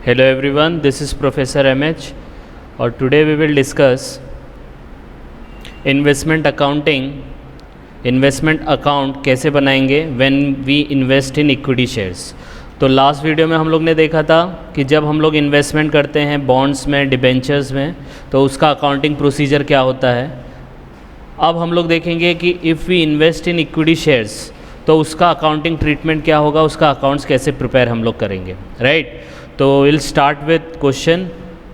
Hello everyone, this is Professor MH और today we will discuss investment accounting, investment account कैसे बनाएंगे when we invest in equity shares। तो last video में हम लोग ने देखा था कि जब हम लोग इन्वेस्टमेंट करते हैं बॉन्ड्स में, डिबेंचर्स में, तो उसका अकाउंटिंग प्रोसीजर क्या होता है। अब हम लोग देखेंगे कि if we invest in equity shares तो उसका अकाउंटिंग ट्रीटमेंट क्या होगा, उसका अकाउंट्स कैसे प्रिपेयर हम लोग करेंगे, राइट। तो विल स्टार्ट विथ क्वेश्चन।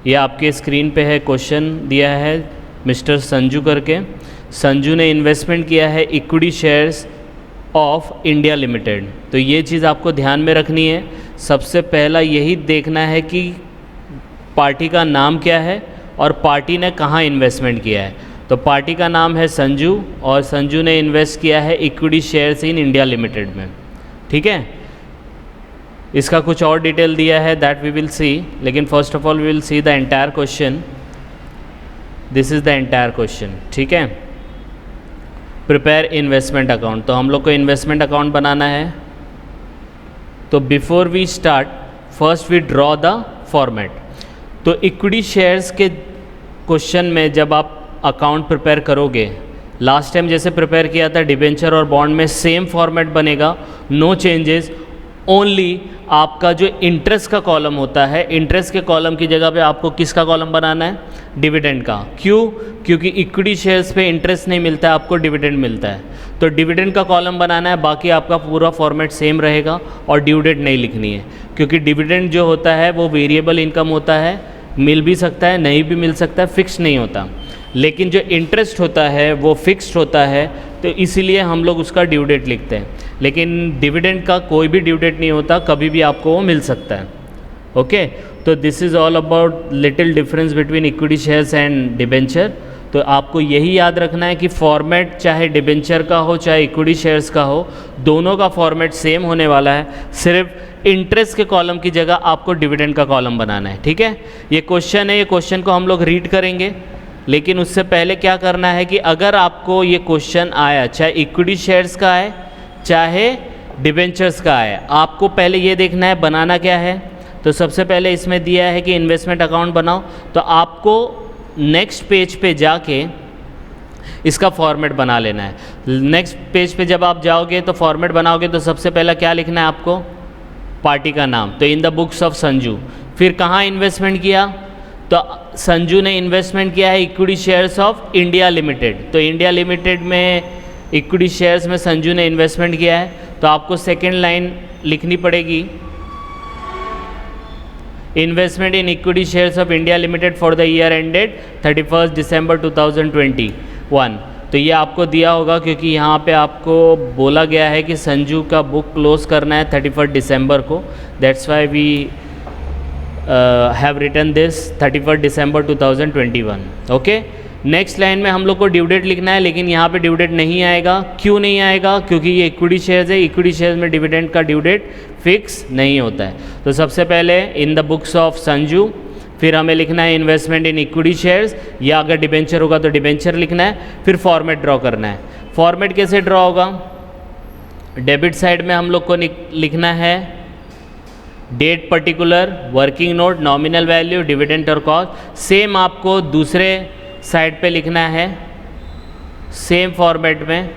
ये आपके स्क्रीन पे है, क्वेश्चन दिया है मिस्टर संजू करके। संजू ने इन्वेस्टमेंट किया है equity shares of India limited. तो ये चीज़ आपको ध्यान में रखनी है। सबसे पहला यही देखना है कि पार्टी का नाम क्या है और पार्टी ने कहाँ इन्वेस्टमेंट किया है। तो पार्टी का नाम है संजू और संजू ने इन्वेस्ट किया है equity shares in India limited में, ठीक है। इसका कुछ और डिटेल दिया है दैट वी विल सी, लेकिन first of all we will see the entire question. This is the entire question, ठीक है। प्रिपेयर इन्वेस्टमेंट अकाउंट, तो हम लोग को इन्वेस्टमेंट अकाउंट बनाना है। तो before we start first we draw the format. तो इक्विटी शेयर्स के क्वेश्चन में जब आप अकाउंट प्रिपेयर करोगे, लास्ट टाइम जैसे प्रिपेयर किया था डिबेंचर और बॉन्ड में, सेम फॉर्मेट बनेगा, नो चेंजेस। ओनली आपका जो इंटरेस्ट का कॉलम होता है, इंटरेस्ट के कॉलम की जगह पे आपको किसका कॉलम बनाना है, डिविडेंड का। क्यों? क्योंकि इक्विटी शेयर्स पे इंटरेस्ट नहीं मिलता है, आपको डिविडेंड मिलता है। तो डिविडेंड का कॉलम बनाना है, बाकी आपका पूरा फॉर्मेट सेम रहेगा और ड्यू डेट नहीं लिखनी है, क्योंकि डिविडेंड जो होता है वो वेरिएबल इनकम होता है, मिल भी सकता है, नहीं भी मिल सकता है, फिक्स नहीं होता। लेकिन जो इंटरेस्ट होता है वो फिक्स्ड होता है, तो इसीलिए हम लोग उसका ड्यू डेट लिखते हैं। लेकिन डिविडेंड का कोई भी ड्यू डेट नहीं होता, कभी भी आपको वो मिल सकता है, ओके। तो this is all about little difference between equity shares and debenture. तो आपको यही याद रखना है कि फॉर्मेट चाहे डिबेंचर का हो चाहे इक्विटी शेयर्स का हो, दोनों का फॉर्मेट सेम होने वाला है। सिर्फ इंटरेस्ट के कॉलम की जगह आपको डिविडेंड का कॉलम बनाना है, ठीक है। ये क्वेश्चन है, ये क्वेश्चन को हम लोग रीड करेंगे, लेकिन उससे पहले क्या करना है कि अगर आपको ये क्वेश्चन आया, चाहे इक्विटी शेयर्स का आए चाहे डिबेंचर्स का आए, आपको पहले ये देखना है बनाना क्या है। तो सबसे पहले इसमें दिया है कि इन्वेस्टमेंट अकाउंट बनाओ, तो आपको नेक्स्ट पेज पे जाके इसका फॉर्मेट बना लेना है। नेक्स्ट पेज पे जब आप जाओगे तो फॉर्मेट बनाओगे, तो सबसे पहला क्या लिखना है आपको, पार्टी का नाम। तो in the books of Sanju. फिर कहाँ इन्वेस्टमेंट किया, तो संजू ने इन्वेस्टमेंट किया है equity shares of India limited. तो इंडिया लिमिटेड में इक्विटी शेयर्स में संजू ने इन्वेस्टमेंट किया है। तो आपको सेकेंड लाइन लिखनी पड़ेगी, investment in equity shares of India limited for the year ended 31 दिसंबर 2021। तो ये आपको दिया होगा क्योंकि यहाँ पे आपको बोला गया है कि संजू का बुक क्लोज करना है 31 दिसंबर को। That's why we have written this 31 December 2021, okay. Next line में हम लोग को ड्यू डेट लिखना है, लेकिन यहाँ पे ड्यू डेट नहीं आएगा। क्यों नहीं आएगा? क्योंकि ये इक्विटी शेयर्स है, इक्विटी शेयर्स में डिविडेंड का ड्यू डेट फिक्स नहीं होता है। तो सबसे पहले in the books of Sanju, फिर हमें लिखना है इन्वेस्टमेंट इन इक्विटी शेयर्स, या अगर डिबेंचर होगा तो डिबेंचर लिखना है। फिर फॉर्मेट ड्रॉ करना है। फॉर्मेट कैसे ड्रॉ होगा, डेबिट साइड में हम लोग को लिखना है date particular, working note, nominal value, dividend और कॉस्ट। सेम आपको दूसरे साइड पे लिखना है, सेम फॉर्मेट में,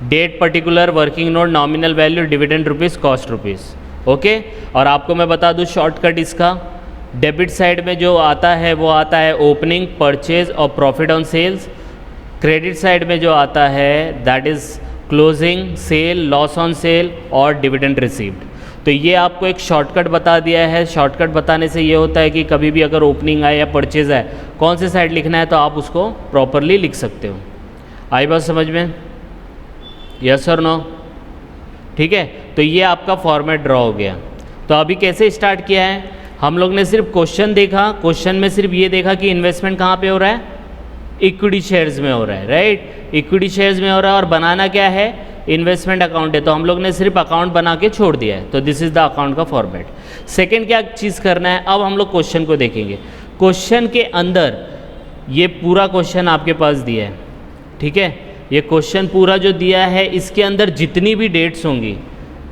date particular, working note, nominal value, dividend rupees, cost rupees, okay. और आपको मैं बता दूं शॉर्टकट इसका, डेबिट साइड में जो आता है वो आता है ओपनिंग, परचेज और profit on sales. Credit side में जो आता है that is closing, sale, loss on sale और डिविडेंड रिसीव्ड। तो ये आपको एक शॉर्टकट बता दिया है। शॉर्टकट बताने से ये होता है कि कभी भी अगर ओपनिंग आए या परचेज आए, कौन से साइड लिखना है तो आप उसको प्रॉपरली लिख सकते हो। आई बात समझ में? यस और नो? ठीक है। तो ये आपका फॉर्मेट ड्रॉ हो गया। तो अभी कैसे स्टार्ट किया है, हम लोग ने सिर्फ क्वेश्चन देखा, क्वेश्चन में सिर्फ ये देखा कि इन्वेस्टमेंट कहाँ पे हो रहा है, इक्विटी शेयर्स में हो रहा है, राइट। इक्विटी शेयर्स में हो रहा है और बनाना क्या है, इन्वेस्टमेंट अकाउंट है। तो हम लोग ने सिर्फ अकाउंट बना के छोड़ दिया है। तो दिस इज़ द अकाउंट का फॉर्मेट। सेकंड क्या चीज़ करना है, अब हम लोग क्वेश्चन को देखेंगे। क्वेश्चन के अंदर ये पूरा क्वेश्चन आपके पास दिया है, ठीक है। ये क्वेश्चन पूरा जो दिया है, इसके अंदर जितनी भी डेट्स होंगी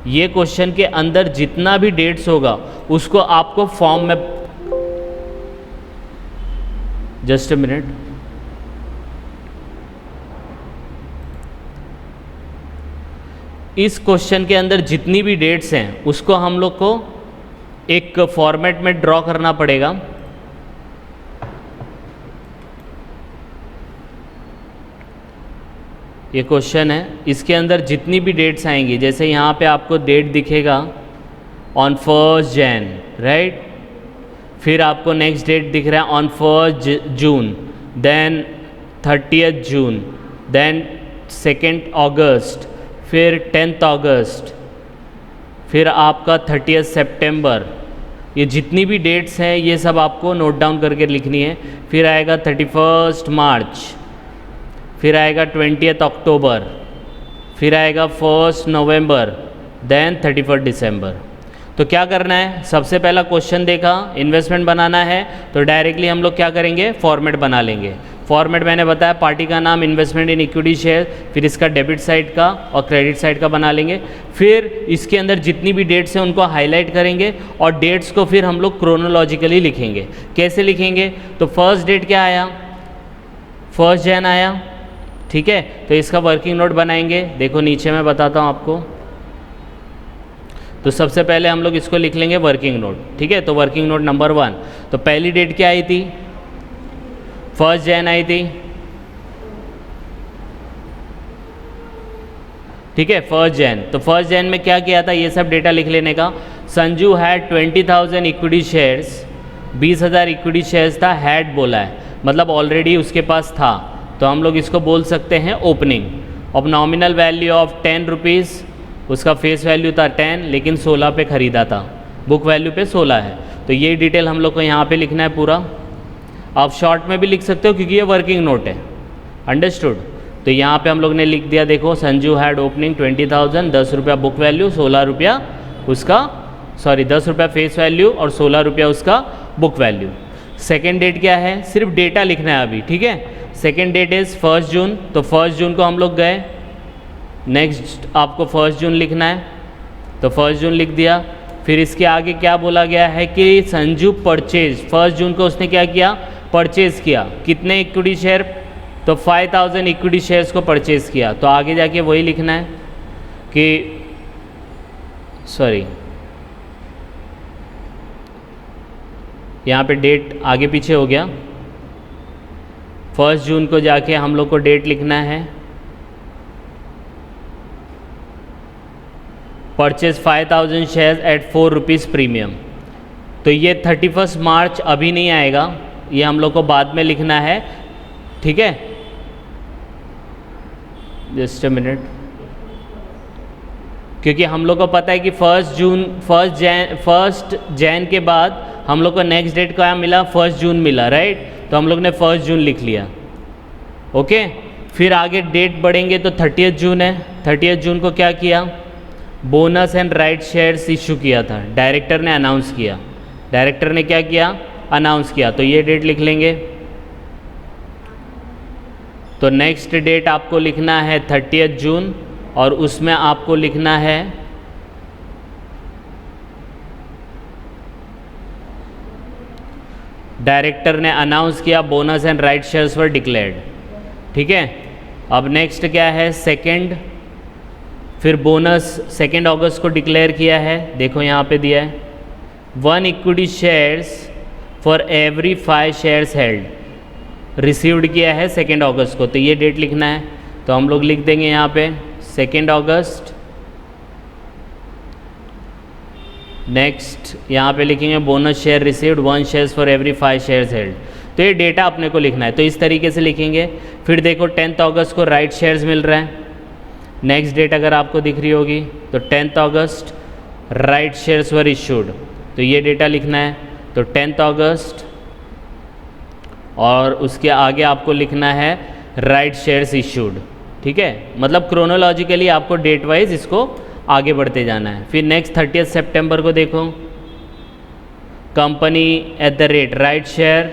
ये क्वेश्चन के अंदर जितना भी डेट्स होगा उसको आपको फॉर्म में, जस्ट अ मिनट, इस क्वेश्चन के अंदर जितनी भी डेट्स हैं उसको हम लोग को एक फॉर्मेट में ड्रॉ करना पड़ेगा। ये क्वेश्चन है, इसके अंदर जितनी भी डेट्स आएंगी, जैसे यहाँ पे आपको डेट दिखेगा ऑन 1 जैन, राइट, फिर आपको नेक्स्ट डेट दिख रहा है on 1 June, then 30 June, then 2 August, फिर 10 अगस्त, फिर आपका 30 सितंबर। ये जितनी भी डेट्स हैं ये सब आपको नोट डाउन करके लिखनी है। फिर आएगा 31 मार्च, फिर आएगा 20 अक्टूबर, फिर आएगा 1 नवंबर, देन 31 दिसंबर। तो क्या करना है, सबसे पहला क्वेश्चन देखा, इन्वेस्टमेंट बनाना है, तो डायरेक्टली हम लोग क्या करेंगे, फॉर्मेट बना लेंगे। फॉर्मेट मैंने बताया, पार्टी का नाम, इन्वेस्टमेंट इन इक्विटी शेयर, फिर इसका डेबिट साइड का और क्रेडिट साइड का बना लेंगे। फिर इसके अंदर जितनी भी डेट्स हैं उनको हाईलाइट करेंगे और डेट्स को फिर हम लोग क्रोनोलॉजिकली लिखेंगे। कैसे लिखेंगे, तो फर्स्ट डेट क्या आया, 1 जैन आया, ठीक है, तो इसका वर्किंग नोट बनाएंगे। देखो नीचे मैं बताता हूँ आपको। तो सबसे पहले हम लोग इसको लिख लेंगे वर्किंग नोट, ठीक है। तो वर्किंग नोट नंबर 1, तो पहली डेट क्या आई थी, 1 जैन आई थी, ठीक है, 1 जैन। तो 1 जैन में क्या किया था, ये सब डेटा लिख लेने का। Sanju had 20,000 equity shares, 20,000 equity shares था, हैड बोला है मतलब ऑलरेडी उसके पास था, तो हम लोग इसको बोल सकते हैं ओपनिंग। अब नॉमिनल वैल्यू ऑफ 10 रुपीज़, उसका फेस वैल्यू था 10 लेकिन 16 पे ख़रीदा था, बुक वैल्यू पे 16 है। तो ये डिटेल हम लोग को यहाँ पे लिखना है पूरा। आप शॉर्ट में भी लिख सकते हो क्योंकि ये वर्किंग नोट है, अंडरस्टूड। तो यहाँ पे हम लोग ने लिख दिया, देखो संजू हैड ओपनिंग 20,000, 10 रुपया बुक वैल्यू, 16 रुपया उसका, सॉरी 10 रुपया फेस वैल्यू और 16 रुपया उसका बुक वैल्यू। सेकेंड डेट क्या है, सिर्फ डेटा लिखना है अभी, ठीक है। सेकेंड डेट इज़ 1 जून, तो 1 जून को हम लोग गए, नेक्स्ट आपको 1 जून लिखना है, तो 1 जून लिख दिया। फिर इसके आगे क्या बोला गया है कि संजू परचेज, 1 जून को उसने क्या किया, परचेज़ किया, कितने इक्विटी शेयर, तो 5,000 इक्विटी शेयर्स को परचेज़ किया। तो आगे जाके वही लिखना है कि सॉरी यहाँ पे डेट आगे पीछे हो गया। 1 जून को जाके हम लोग को डेट लिखना है, purchase 5,000 shares at 4 rupees premium. तो ये 31 मार्च अभी नहीं आएगा, ये हम लोग को बाद में लिखना है, ठीक है। जस्ट अ मिनट, क्योंकि हम लोग को पता है कि 1 जैन के बाद हम लोग को नेक्स्ट डेट क्या मिला, 1 जून मिला, राइट। तो हम लोग ने 1 जून लिख लिया, ओके। फिर आगे डेट बढ़ेंगे तो 30 जून है, 30 जून को क्या किया, bonus and right shares issue किया था, डायरेक्टर ने अनाउंस किया, डायरेक्टर ने क्या किया, अनाउंस किया, तो ये डेट लिख लेंगे। तो नेक्स्ट डेट आपको लिखना है 30 जून और उसमें आपको लिखना है डायरेक्टर ने अनाउंस किया, bonus and right shares were declared, ठीक है। अब नेक्स्ट क्या है, सेकेंड, फिर बोनस 2 अगस्त को डिक्लेयर किया है, देखो यहाँ पे दिया है 1 equity shares for every 5 shares held, received किया है 2 अगस्त को, तो ये डेट लिखना है। तो हम लोग लिख देंगे यहाँ पे 2 अगस्त। नेक्स्ट यहाँ पे लिखेंगे bonus share received 1 shares for every 5 shares held, तो ये डेटा अपने को लिखना है, तो इस तरीके से लिखेंगे। फिर देखो 10 अगस्त को राइट शेयर्स मिल रहा है, नेक्स्ट डेट अगर आपको दिख रही होगी तो 10 अगस्त राइट शेयर्स वर इशूड, तो ये डेटा लिखना है। तो 10 अगस्त और उसके आगे आपको लिखना है राइट शेयर्स इशूड, ठीक है। मतलब क्रोनोलॉजिकली आपको डेट वाइज इसको आगे बढ़ते जाना है। फिर नेक्स्ट 30 सितंबर को देखो, company at the rate right share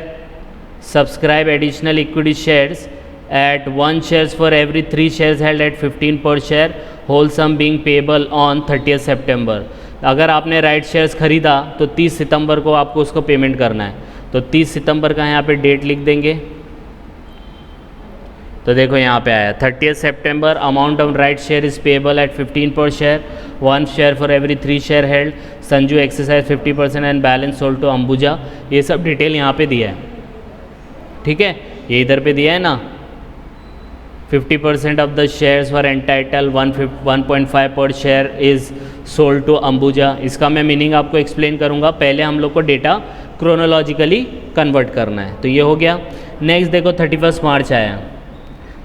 subscribe additional equity shares at 1 shares for every 3 shares held at 15 per share, whole sum being payable on 30 September. अगर आपने राइट शेयर्स खरीदा तो 30 सितंबर को आपको उसको पेमेंट करना है। तो 30 सितंबर का यहाँ पे डेट लिख देंगे। तो देखो यहाँ पे आया 30 सितंबर, amount of right share is payable at 15 per share, 1 share for every 3 share held, Sanju exercise 50% and balance sold to Ambuja. ये सब डिटेल यहाँ पे दिया है, ठीक है, ये इधर पे दिया है ना। 50% of the shares were entitle 1.5 per share is sold to Ambuja. इसका मैं मीनिंग आपको एक्सप्लेन करूँगा, पहले हम लोग को डेटा क्रोनोलॉजिकली कन्वर्ट करना है। तो ये हो गया। नेक्स्ट देखो 31 मार्च आया।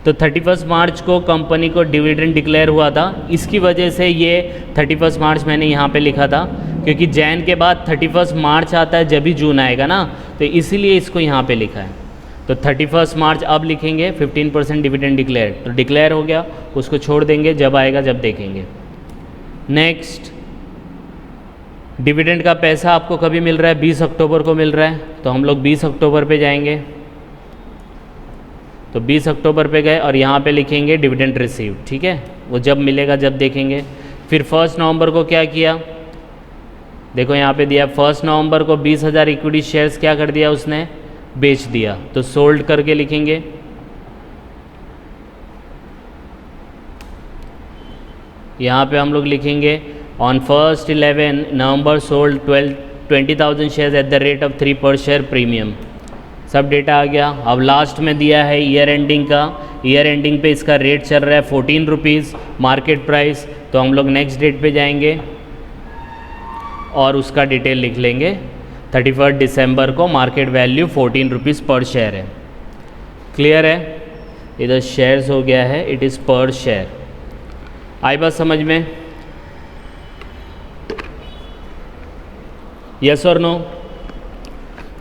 तो 31 मार्च को कंपनी को डिविडेंड डिक्लेयर हुआ था, इसकी वजह से ये 31 मार्च मैंने यहाँ पे लिखा था, क्योंकि जैन के बाद 31 मार्च आता है जब भी जून आएगा ना, तो इसीलिए इसको यहाँ पे लिखा है। तो 31 मार्च अब लिखेंगे 15% डिविडेंड डिक्लेयर, तो डिक्लेयर हो गया, उसको छोड़ देंगे, जब आएगा जब देखेंगे। नेक्स्ट डिविडेंड का पैसा आपको कभी मिल रहा है? 20 अक्टूबर को मिल रहा है, तो हम लोग 20 अक्टूबर पे जाएंगे। तो 20 अक्टूबर पे गए और यहाँ पे लिखेंगे डिविडेंड रिसीव, ठीक है, वो जब मिलेगा जब देखेंगे। फिर 1 नवंबर को क्या किया, देखो यहाँ पे दिया 1 नवंबर को 20,000 इक्विटी शेयर्स क्या कर दिया उसने, बेच दिया, तो सोल्ड करके लिखेंगे। यहाँ पे हम लोग लिखेंगे on 1 November sold 20,000 shares at the rate of 3 पर शेयर प्रीमियम। सब डेटा आ गया। अब लास्ट में दिया है ईयर एंडिंग का, ईयर एंडिंग पे इसका रेट चल रहा है 14 रुपीज़ मार्केट प्राइस। तो हम लोग नेक्स्ट डेट पे जाएंगे और उसका डिटेल लिख लेंगे। 31 दिसंबर को market value 14 rupees per share है। क्लियर है? इधर शेयर्स हो गया है, इट इज़ पर शेयर। आई बात समझ में? यस और नो?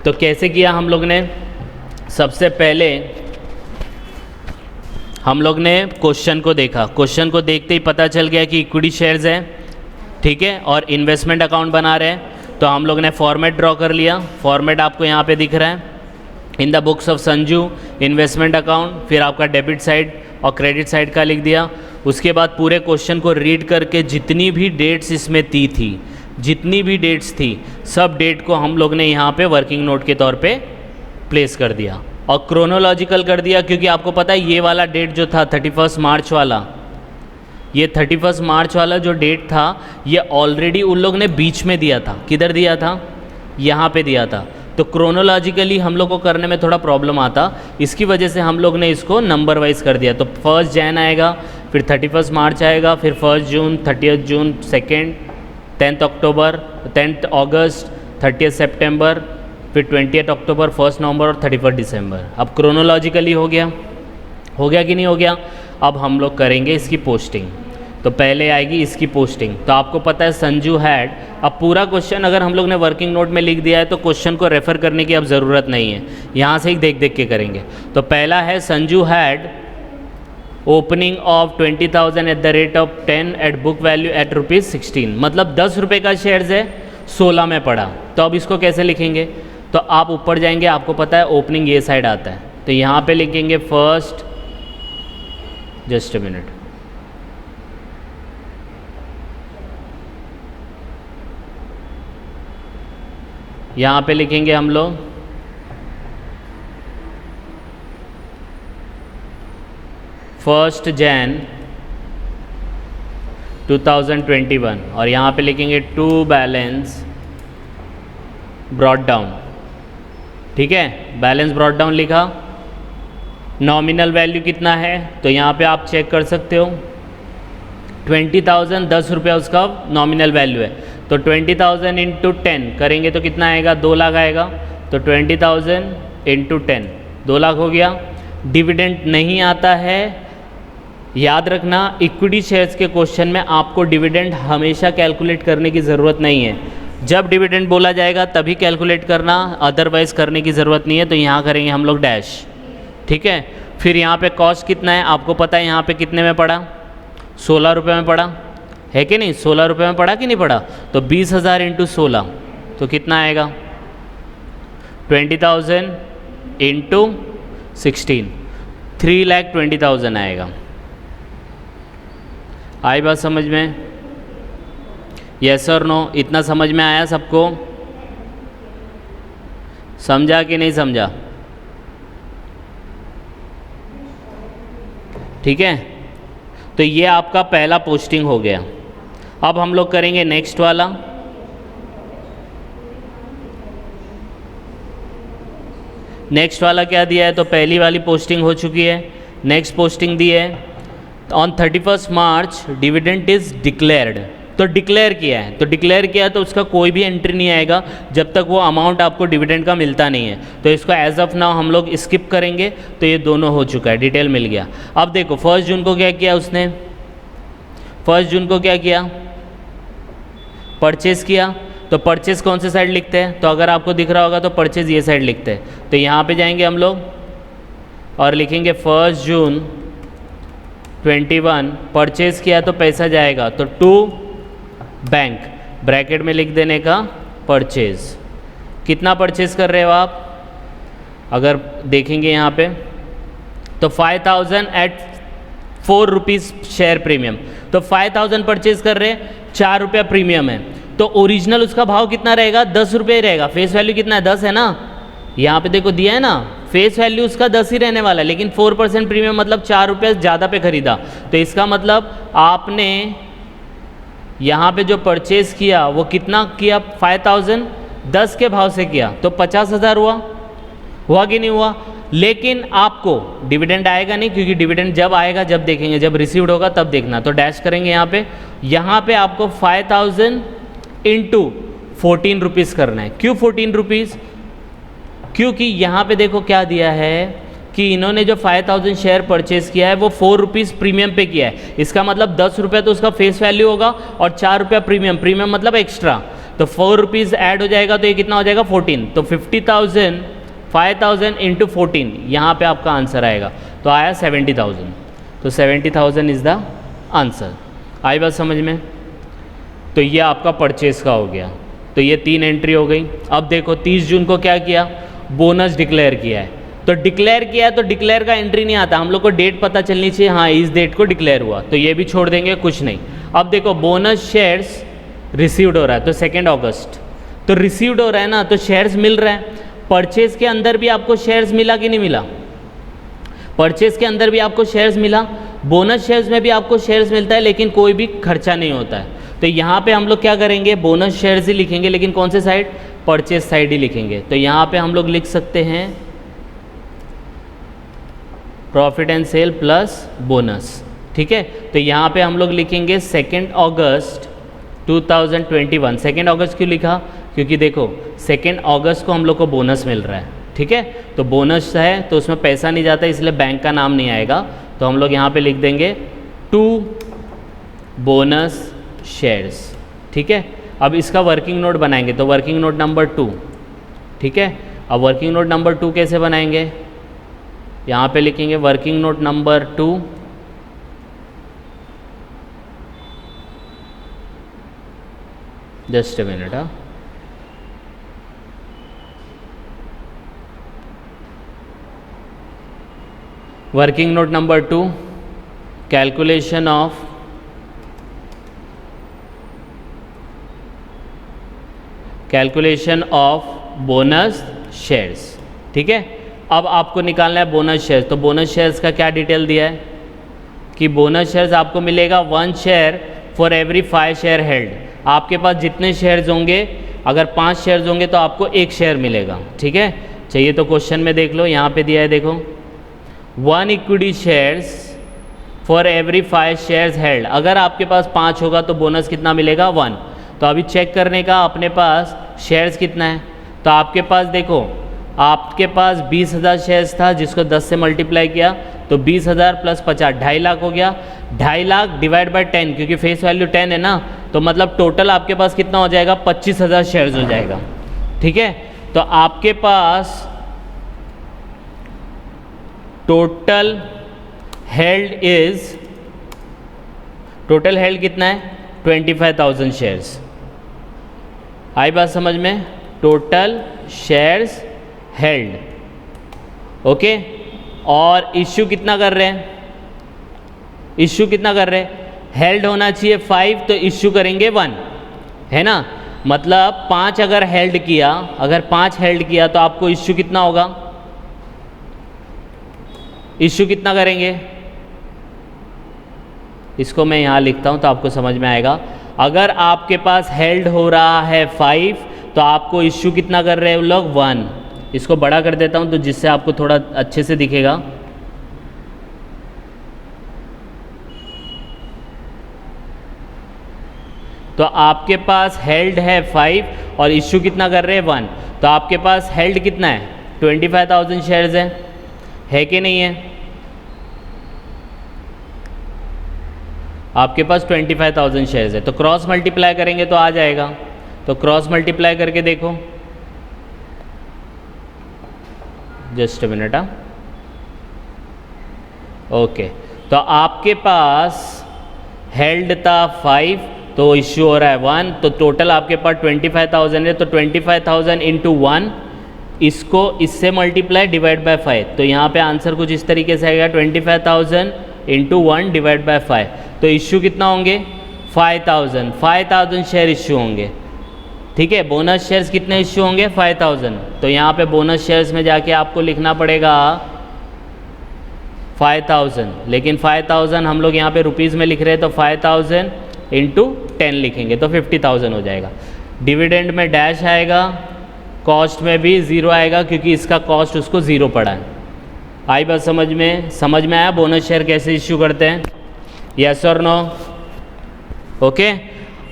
तो कैसे किया हम लोग ने? सबसे पहले हम लोग ने क्वेश्चन को देखा, क्वेश्चन को देखते ही पता चल गया कि इक्विटी शेयर्स हैं, ठीक है, और इन्वेस्टमेंट अकाउंट बना रहे हैं। तो हम लोग ने फॉर्मेट ड्रॉ कर लिया। फॉर्मेट आपको यहाँ पे दिख रहा है, in the books of Sanju investment account, फिर आपका डेबिट साइड और क्रेडिट साइड का लिख दिया। उसके बाद पूरे क्वेश्चन को रीड करके जितनी भी डेट्स इसमें थी, जितनी भी डेट्स थी, सब डेट को हम लोग ने यहाँ पे वर्किंग नोट के तौर पे प्लेस कर दिया और क्रोनोलॉजिकल कर दिया, क्योंकि आपको पता है ये वाला डेट जो था 31 मार्च वाला, ये 31 मार्च वाला जो डेट था ये ऑलरेडी उन लोग ने बीच में दिया था। किधर दिया था? यहाँ पे दिया था। तो क्रोनोलॉजिकली हम लोग को करने में थोड़ा प्रॉब्लम आता, इसकी वजह से हम लोग ने इसको नंबर वाइज कर दिया। तो 1 जैन आएगा, फिर 31 मार्च आएगा, फिर 1 जून, 30 जून, 2 10 अक्टूबर, 10 अगस्त, 30 सितंबर, फिर 20 अक्टूबर, 1 नवंबर और 31 दिसंबर। अब क्रोनोलॉजिकली हो गया कि नहीं हो गया? अब हम लोग करेंगे इसकी पोस्टिंग। तो पहले आएगी इसकी पोस्टिंग। तो आपको पता है संजू हैड, अब पूरा क्वेश्चन अगर हम लोग ने वर्किंग नोट में लिख दिया है तो क्वेश्चन को रेफ़र करने की अब ज़रूरत नहीं है, यहाँ से ही देख देख के करेंगे। तो पहला है Sanju had opening of 20,000 at the rate of 10 at book value at ₹16, मतलब 10 रुपये का शेयर्स है, 16 में पड़ा। तो अब इसको कैसे लिखेंगे? तो आप ऊपर जाएंगे, आपको पता है ओपनिंग ये साइड आता है, तो यहाँ पे लिखेंगे फर्स्ट, जस्ट अ मिनट, यहाँ पे लिखेंगे हम लोग फर्स्ट जैन 2021 और यहाँ पे लिखेंगे टू बैलेंस ब्रॉट डाउन, ठीक है, बैलेंस ब्रॉट डाउन लिखा। नॉमिनल वैल्यू कितना है? तो यहाँ पे आप चेक कर सकते हो 20,000, 10 रुपया उसका नॉमिनल वैल्यू है। तो 20,000 इंटू 10 करेंगे तो कितना आएगा? 2 लाख आएगा। तो 20,000 इंटू 10 2 लाख हो गया। डिविडेंड नहीं आता है, याद रखना इक्विटी शेयर्स के क्वेश्चन में आपको डिविडेंड हमेशा कैलकुलेट करने की ज़रूरत नहीं है। जब डिविडेंड बोला जाएगा तभी कैलकुलेट करना, अदरवाइज़ करने की ज़रूरत नहीं है। तो यहाँ करेंगे हम लोग डैश, ठीक है। फिर यहाँ पे कॉस्ट कितना है आपको पता है, यहाँ पे कितने में पड़ा? 16 रुपये में पड़ा है कि नहीं? 16 रुपये में पड़ा कि नहीं पड़ा? तो 20,000 इंटू 16 तो कितना आएगा? 20,000 इंटू 16, 3,20,000 आएगा। आई बात समझ में? यस और नो? इतना समझ में आया सबको? समझा कि नहीं समझा? ठीक है, तो ये आपका पहला पोस्टिंग हो गया। अब हम लोग करेंगे नेक्स्ट वाला। नेक्स्ट वाला क्या दिया है? तो पहली वाली पोस्टिंग हो चुकी है, नेक्स्ट पोस्टिंग दी है on 31 March dividend is declared. तो डिक्लेयर किया है, तो डिक्लेयर किया है तो उसका कोई भी एंट्री नहीं आएगा जब तक वो अमाउंट आपको डिविडेंड का मिलता नहीं है। तो इसको एज ऑफ नाउ हम लोग स्किप करेंगे। तो ये दोनों हो चुका है, डिटेल मिल गया। अब देखो 1 जून को क्या किया उसने? 1 जून को क्या किया? परचेस किया। तो परचेस कौन से साइड लिखते हैं? तो अगर आपको दिख रहा होगा तो परचेस ये साइड लिखते हैं। तो यहाँ पे जाएंगे हम लोग और लिखेंगे 1 जून 21 परचेस किया तो पैसा जाएगा तो टू बैंक, ब्रैकेट में लिख देने का परचेज। कितना परचेज कर रहे हो आप? अगर देखेंगे यहाँ पे तो 5000 एट 4 रुपीज़ शेयर प्रीमियम। तो 5000 परचेज कर रहे हैं, 4 रुपया प्रीमियम है। तो ओरिजिनल उसका भाव कितना रहेगा? 10 रुपये ही रहेगा। फेस वैल्यू कितना है? 10 है ना, यहाँ पे देखो दिया है ना, फेस वैल्यू उसका 10 ही रहने वाला है, लेकिन 4% प्रीमियम मतलब 4 रुपये ज़्यादा पे खरीदा। तो इसका मतलब आपने यहाँ पे जो परचेज किया वो कितना किया? 5000 10 के भाव से किया तो 50,000 हुआ कि नहीं हुआ? लेकिन आपको डिविडेंड आएगा नहीं, क्योंकि डिविडेंड जब आएगा जब देखेंगे, जब रिसीव्ड होगा तब देखना। तो डैश करेंगे यहाँ पे आपको 5000 इंटू 14 रुपीज़ करना है। क्यों 14 रुपीज़? क्योंकि यहाँ पे देखो क्या दिया है कि इन्होंने जो 5000 शेयर परचेज किया है वो 4 रुपीज़ प्रीमियम पे किया है। इसका मतलब 10 रुपये तो उसका फेस वैल्यू होगा और 4 रुपया प्रीमियम, प्रीमियम मतलब एक्स्ट्रा। तो 4 रुपीज़ ऐड हो जाएगा तो ये कितना हो जाएगा? 14। तो 5000 इंटू 14, यहाँ पे आपका आंसर आएगा। तो आया 70,000। तो 70,000 इज़ द आंसर। आई बात समझ में? तो ये आपका परचेज का हो गया। तो ये 3 एंट्री हो गई। अब देखो 30 जून को क्या किया? बोनस डिक्लेयर किया है। तो डिक्लेयर किया है तो डिक्लेयर का एंट्री नहीं आता, हम लोग को डेट पता चलनी चाहिए, हाँ इस डेट को डिक्लेयर हुआ, तो ये भी छोड़ देंगे, कुछ नहीं। अब देखो बोनस शेयर्स रिसीव्ड हो रहा है तो 2 अगस्त, तो रिसीव्ड हो रहा है ना, तो शेयर्स मिल रहा है। परचेज के अंदर भी आपको शेयर्स मिला कि नहीं मिला? परचेज के अंदर भी आपको शेयर्स मिला, बोनस शेयर्स में भी आपको शेयर्स मिलता है, लेकिन कोई भी खर्चा नहीं होता है। तो यहाँ पे हम लोग क्या करेंगे? बोनस शेयर्स ही लिखेंगे, लेकिन कौन से साइड? परचेज साइड ही लिखेंगे। तो यहाँ पे हम लोग लिख सकते हैं profit and sale plus bonus. ठीक है, तो यहाँ पे हम लोग लिखेंगे 2 अगस्त 2021। 2 अगस्त क्यों लिखा? क्योंकि देखो 2 अगस्त को हम लोग को बोनस मिल रहा है। ठीक है, तो बोनस है तो उसमें पैसा नहीं जाता, इसलिए बैंक का नाम नहीं आएगा। तो हम लोग यहाँ पे लिख देंगे 2 बोनस शेयर्स। ठीक है, अब इसका वर्किंग नोट बनाएंगे, तो वर्किंग नोट नंबर 2। ठीक है, अब वर्किंग नोट नंबर 2 कैसे बनाएंगे? यहाँ पे लिखेंगे working note number 2 just a minute. Working note number 2 calculation of bonus shares. ठीक है, अब आपको निकालना है बोनस शेयर्स। तो बोनस शेयर्स का क्या डिटेल दिया है कि बोनस शेयर्स आपको मिलेगा 1 share for every 5 share held. आपके पास जितने शेयर्स होंगे, अगर 5 शेयर्स होंगे तो आपको 1 शेयर मिलेगा। ठीक है, चाहिए तो क्वेश्चन में देख लो, यहाँ पे दिया है देखो 1 equity shares for every 5 shares held. अगर आपके पास 5 होगा तो बोनस कितना मिलेगा? 1। तो अभी चेक करने का अपने पास शेयर्स कितना है। तो आपके पास देखो, आपके पास 20,000 शेयर्स था, जिसको 10 से मल्टीप्लाई किया तो 20,000 प्लस 50 2.5 लाख हो गया। 2.5 लाख डिवाइड बाय 10, क्योंकि फेस वैल्यू 10 है ना, तो मतलब टोटल आपके पास कितना हो जाएगा? 25,000 शेयर्स हो जाएगा। ठीक है, तो आपके पास टोटल हेल्ड कितना है? 25,000 शेयर्स। आई बात समझ में? Total shares held. ओके, और इश्यू कितना कर रहे हैं? हेल्ड होना चाहिए 5, तो इश्यू करेंगे 1, है ना। मतलब 5 अगर हेल्ड किया, अगर 5 हेल्ड किया तो आपको इश्यू कितना होगा, इश्यू कितना करेंगे, इसको मैं यहाँ लिखता हूँ तो आपको समझ में आएगा। अगर आपके पास हेल्ड हो रहा है 5 तो आपको इश्यू कितना कर रहे हैं लोग, 1। इसको बड़ा कर देता हूँ तो जिससे आपको थोड़ा अच्छे से दिखेगा। तो आपके पास हेल्ड है 5 और इश्यू कितना कर रहे हैं 1, तो आपके पास हेल्ड कितना है, 25,000 शेयर्स है कि नहीं है। आपके पास 25,000 शेयर्स है, तो क्रॉस मल्टीप्लाई करेंगे तो आ जाएगा। तो क्रॉस मल्टीप्लाई करके देखो, जस्ट अ मिनट। ओके, तो आपके पास हेल्ड था 5 तो इश्यू हो रहा है 1, तो टोटल आपके पास 25,000 है, तो 25,000 इंटू 1, इसको इससे मल्टीप्लाई डिवाइड बाय 5, तो यहाँ पे आंसर कुछ इस तरीके से आएगा 25,000 इंटू 1 डिवाइड बाय 5। तो इश्यू कितना होंगे 5,000 शेयर इश्यू होंगे, ठीक है। बोनस शेयर्स कितने इश्यू होंगे 5,000, तो यहाँ पे बोनस शेयर्स में जाके आपको लिखना पड़ेगा 5,000, लेकिन 5,000 हम लोग यहाँ पे रुपीज़ में लिख रहे हैं, तो 5,000 इंटू 10 लिखेंगे तो 50,000 हो जाएगा। डिविडेंड में डैश आएगा, कॉस्ट में भी 0 आएगा क्योंकि इसका कॉस्ट उसको 0 पड़ा है। आई बात समझ में आया बोनस शेयर कैसे इश्यू करते हैं, यस और नो। ओके,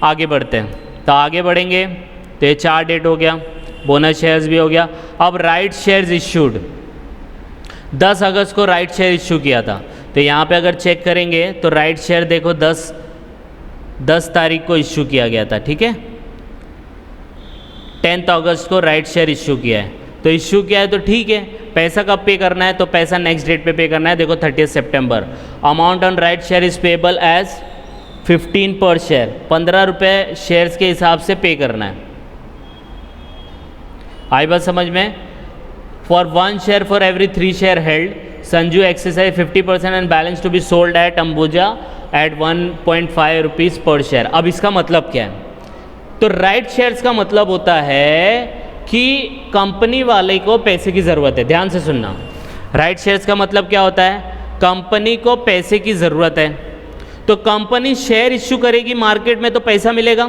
आगे बढ़ते हैं। तो आगे बढ़ेंगे तो ये 4 डेट हो गया, बोनस शेयर्स भी हो गया। अब राइट शेयर्स इश्यूड, 10 अगस्त को राइट शेयर इश्यू किया था, तो यहाँ पे अगर चेक करेंगे तो राइट शेयर देखो 10 तारीख को इश्यू किया गया था, ठीक है। 10 अगस्त को राइट शेयर इश्यू किया है, तो इश्यू किया है तो ठीक है। पैसा कब पे करना है, तो पैसा नेक्स्ट डेट पे करना है, देखो 30 सितंबर। Amount on right share is payable as 15 per share, 15 रुपये शेयर्स के हिसाब से पे करना है। आई बात समझ में। For 1 share for every 3 share held, Sanju exercise 50% and balance to be sold at Ambuja at 1.5 rupees per share. अब इसका मतलब क्या है, तो राइट शेयर्स का मतलब होता है कि कंपनी वाले को पैसे की ज़रूरत है। ध्यान से सुनना, राइट शेयर्स का मतलब क्या होता है, कंपनी को पैसे की ज़रूरत है, तो कंपनी शेयर इश्यू करेगी मार्केट में तो पैसा मिलेगा।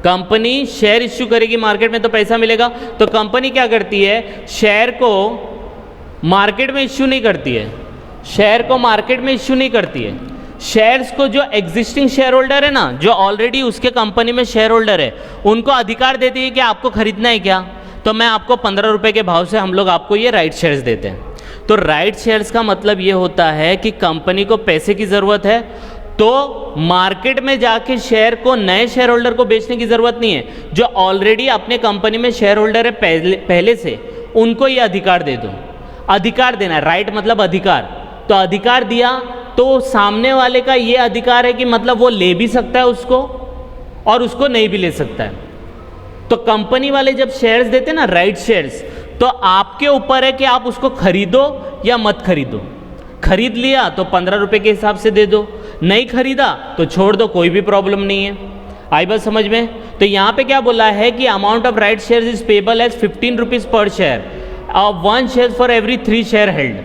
कंपनी शेयर इश्यू करेगी मार्केट में तो पैसा मिलेगा, तो कंपनी क्या करती है, शेयर को मार्केट में इश्यू नहीं करती है, शेयर को मार्केट में इश्यू नहीं करती है। शेयर्स को जो एग्जिस्टिंग शेयर होल्डर है ना, जो ऑलरेडी उसके कंपनी में शेयर होल्डर है, उनको अधिकार देती है कि आपको खरीदना है क्या, तो मैं आपको 15 रुपये के भाव से हम लोग आपको ये राइट शेयर्स देते हैं। तो राइट शेयर्स का मतलब ये होता है कि कंपनी को पैसे की ज़रूरत है, तो मार्केट में जाके शेयर को नए शेयर होल्डर को बेचने की ज़रूरत नहीं है, जो ऑलरेडी अपने कंपनी में शेयर होल्डर है पहले से, उनको ये अधिकार दे दो। अधिकार देना है, राइट मतलब अधिकार, तो अधिकार दिया तो सामने वाले का ये अधिकार है कि मतलब वो ले भी सकता है उसको और उसको नहीं भी ले सकता है। तो कंपनी वाले जब शेयर्स देते हैं ना, राइट शेयर्स, तो आपके ऊपर है कि आप उसको खरीदो या मत खरीदो। खरीद लिया तो 15 रुपये के हिसाब से दे दो, नहीं खरीदा तो छोड़ दो, कोई भी प्रॉब्लम नहीं है। आई बात समझ में। तो यहाँ पे क्या बोला है कि amount of right shares is payable as 15 rupees per share, 1 share for every 3 share held.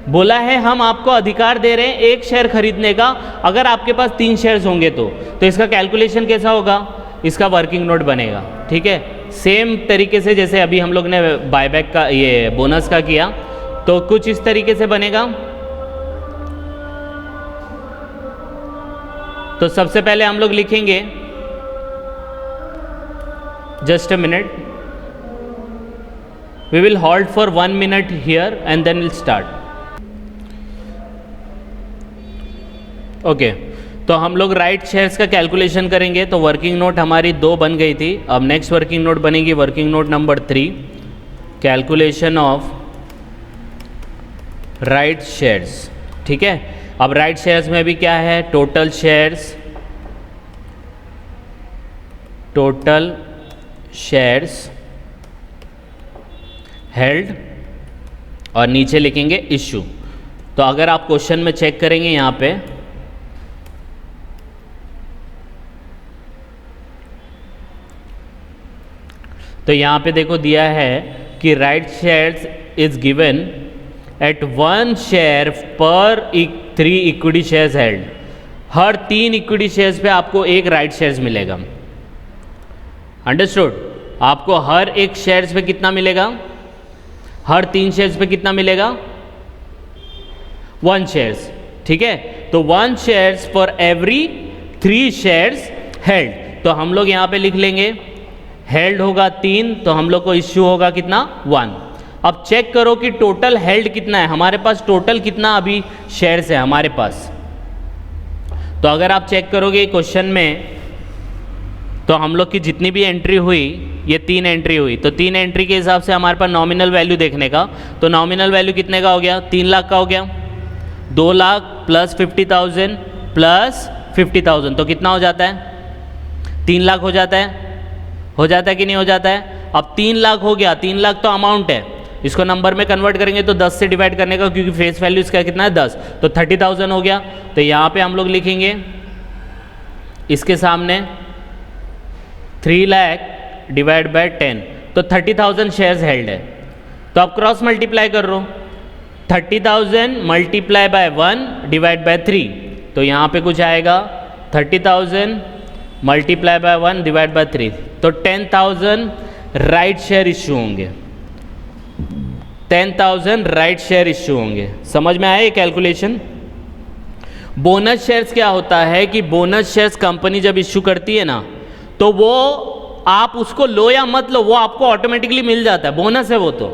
बोला है हम आपको अधिकार दे रहे हैं 1 शेयर खरीदने का, अगर आपके पास 3 शेयर्स होंगे तो इसका कैलकुलेशन कैसा होगा, इसका वर्किंग नोट बनेगा, ठीक है। सेम तरीके से जैसे अभी हम लोग ने बायबैक का ये बोनस का किया, तो कुछ इस तरीके से बनेगा। तो सबसे पहले हम लोग लिखेंगे, just a minute, we will hold for 1 minute here and then will start. Okay, तो हम लोग राइट शेयर्स का कैलकुलेशन करेंगे। तो वर्किंग नोट हमारी 2 बन गई थी, अब नेक्स्ट वर्किंग नोट बनेगी working note number 3, calculation of right shares, ठीक है। अब राइट शेयर्स में भी क्या है, टोटल शेयर्स हेल्ड और नीचे लिखेंगे इशू। तो अगर आप क्वेश्चन में चेक करेंगे यहाँ पे, तो यहाँ पे देखो दिया है कि right shares is given at 1 share पर 3 इक्विटी शेयर्स हेल्ड। हर 3 इक्विटी शेयर्स पे आपको एक राइट शेयर्स मिलेगा। अंडरस्टूड? आपको हर एक शेयर्स पे कितना मिलेगा? हर 3 शेयर्स पे कितना मिलेगा? 1 शेयर्स। ठीक है, तो 1 shares for every 3 shares held. तो हम लोग यहाँ पे लिख लेंगे हेल्ड होगा 3, तो हम लोग को इश्यू होगा कितना? 1। अब चेक करो कि टोटल हेल्ड कितना है हमारे पास, टोटल कितना अभी शेयर्स है हमारे पास। तो अगर आप चेक करोगे क्वेश्चन में, तो हम लोग की जितनी भी एंट्री हुई, ये 3 एंट्री हुई, तो 3 एंट्री के हिसाब से हमारे पास नॉमिनल वैल्यू देखने का, तो नॉमिनल वैल्यू कितने का हो गया? 3 लाख का हो गया। 2 लाख प्लस 50,000 प्लस 50,000 तो कितना हो जाता है? 3 लाख हो जाता है। हो जाता है कि नहीं हो जाता है? अब 3 लाख हो गया। 3 लाख तो अमाउंट है, इसको नंबर में कन्वर्ट करेंगे तो 10 से डिवाइड करने का, क्योंकि फेस वैल्यू इसका कितना है? 10, तो 30,000 हो गया। तो यहाँ पे हम लोग लिखेंगे इसके सामने 3 लाख डिवाइड बाय 10, तो 30,000 शेयर्स हेल्ड है। तो आप क्रॉस मल्टीप्लाई कर लो, 30,000 मल्टीप्लाई बाय 1 डिवाइड बाय 3, तो यहाँ पे कुछ आएगा 30,000 मल्टीप्लाई बाय 1 डिवाइड बाय 3, तो 10,000 राइट शेयर इश्यू होंगे। 10,000 राइट शेयर इश्यू होंगे। समझ में आया ये कैलकुलेशन? बोनस शेयर्स क्या होता है कि बोनस शेयर्स कंपनी जब इश्यू करती है ना, तो वो आप उसको लो या मत लो, वो आपको ऑटोमेटिकली मिल जाता है, बोनस है वो तो,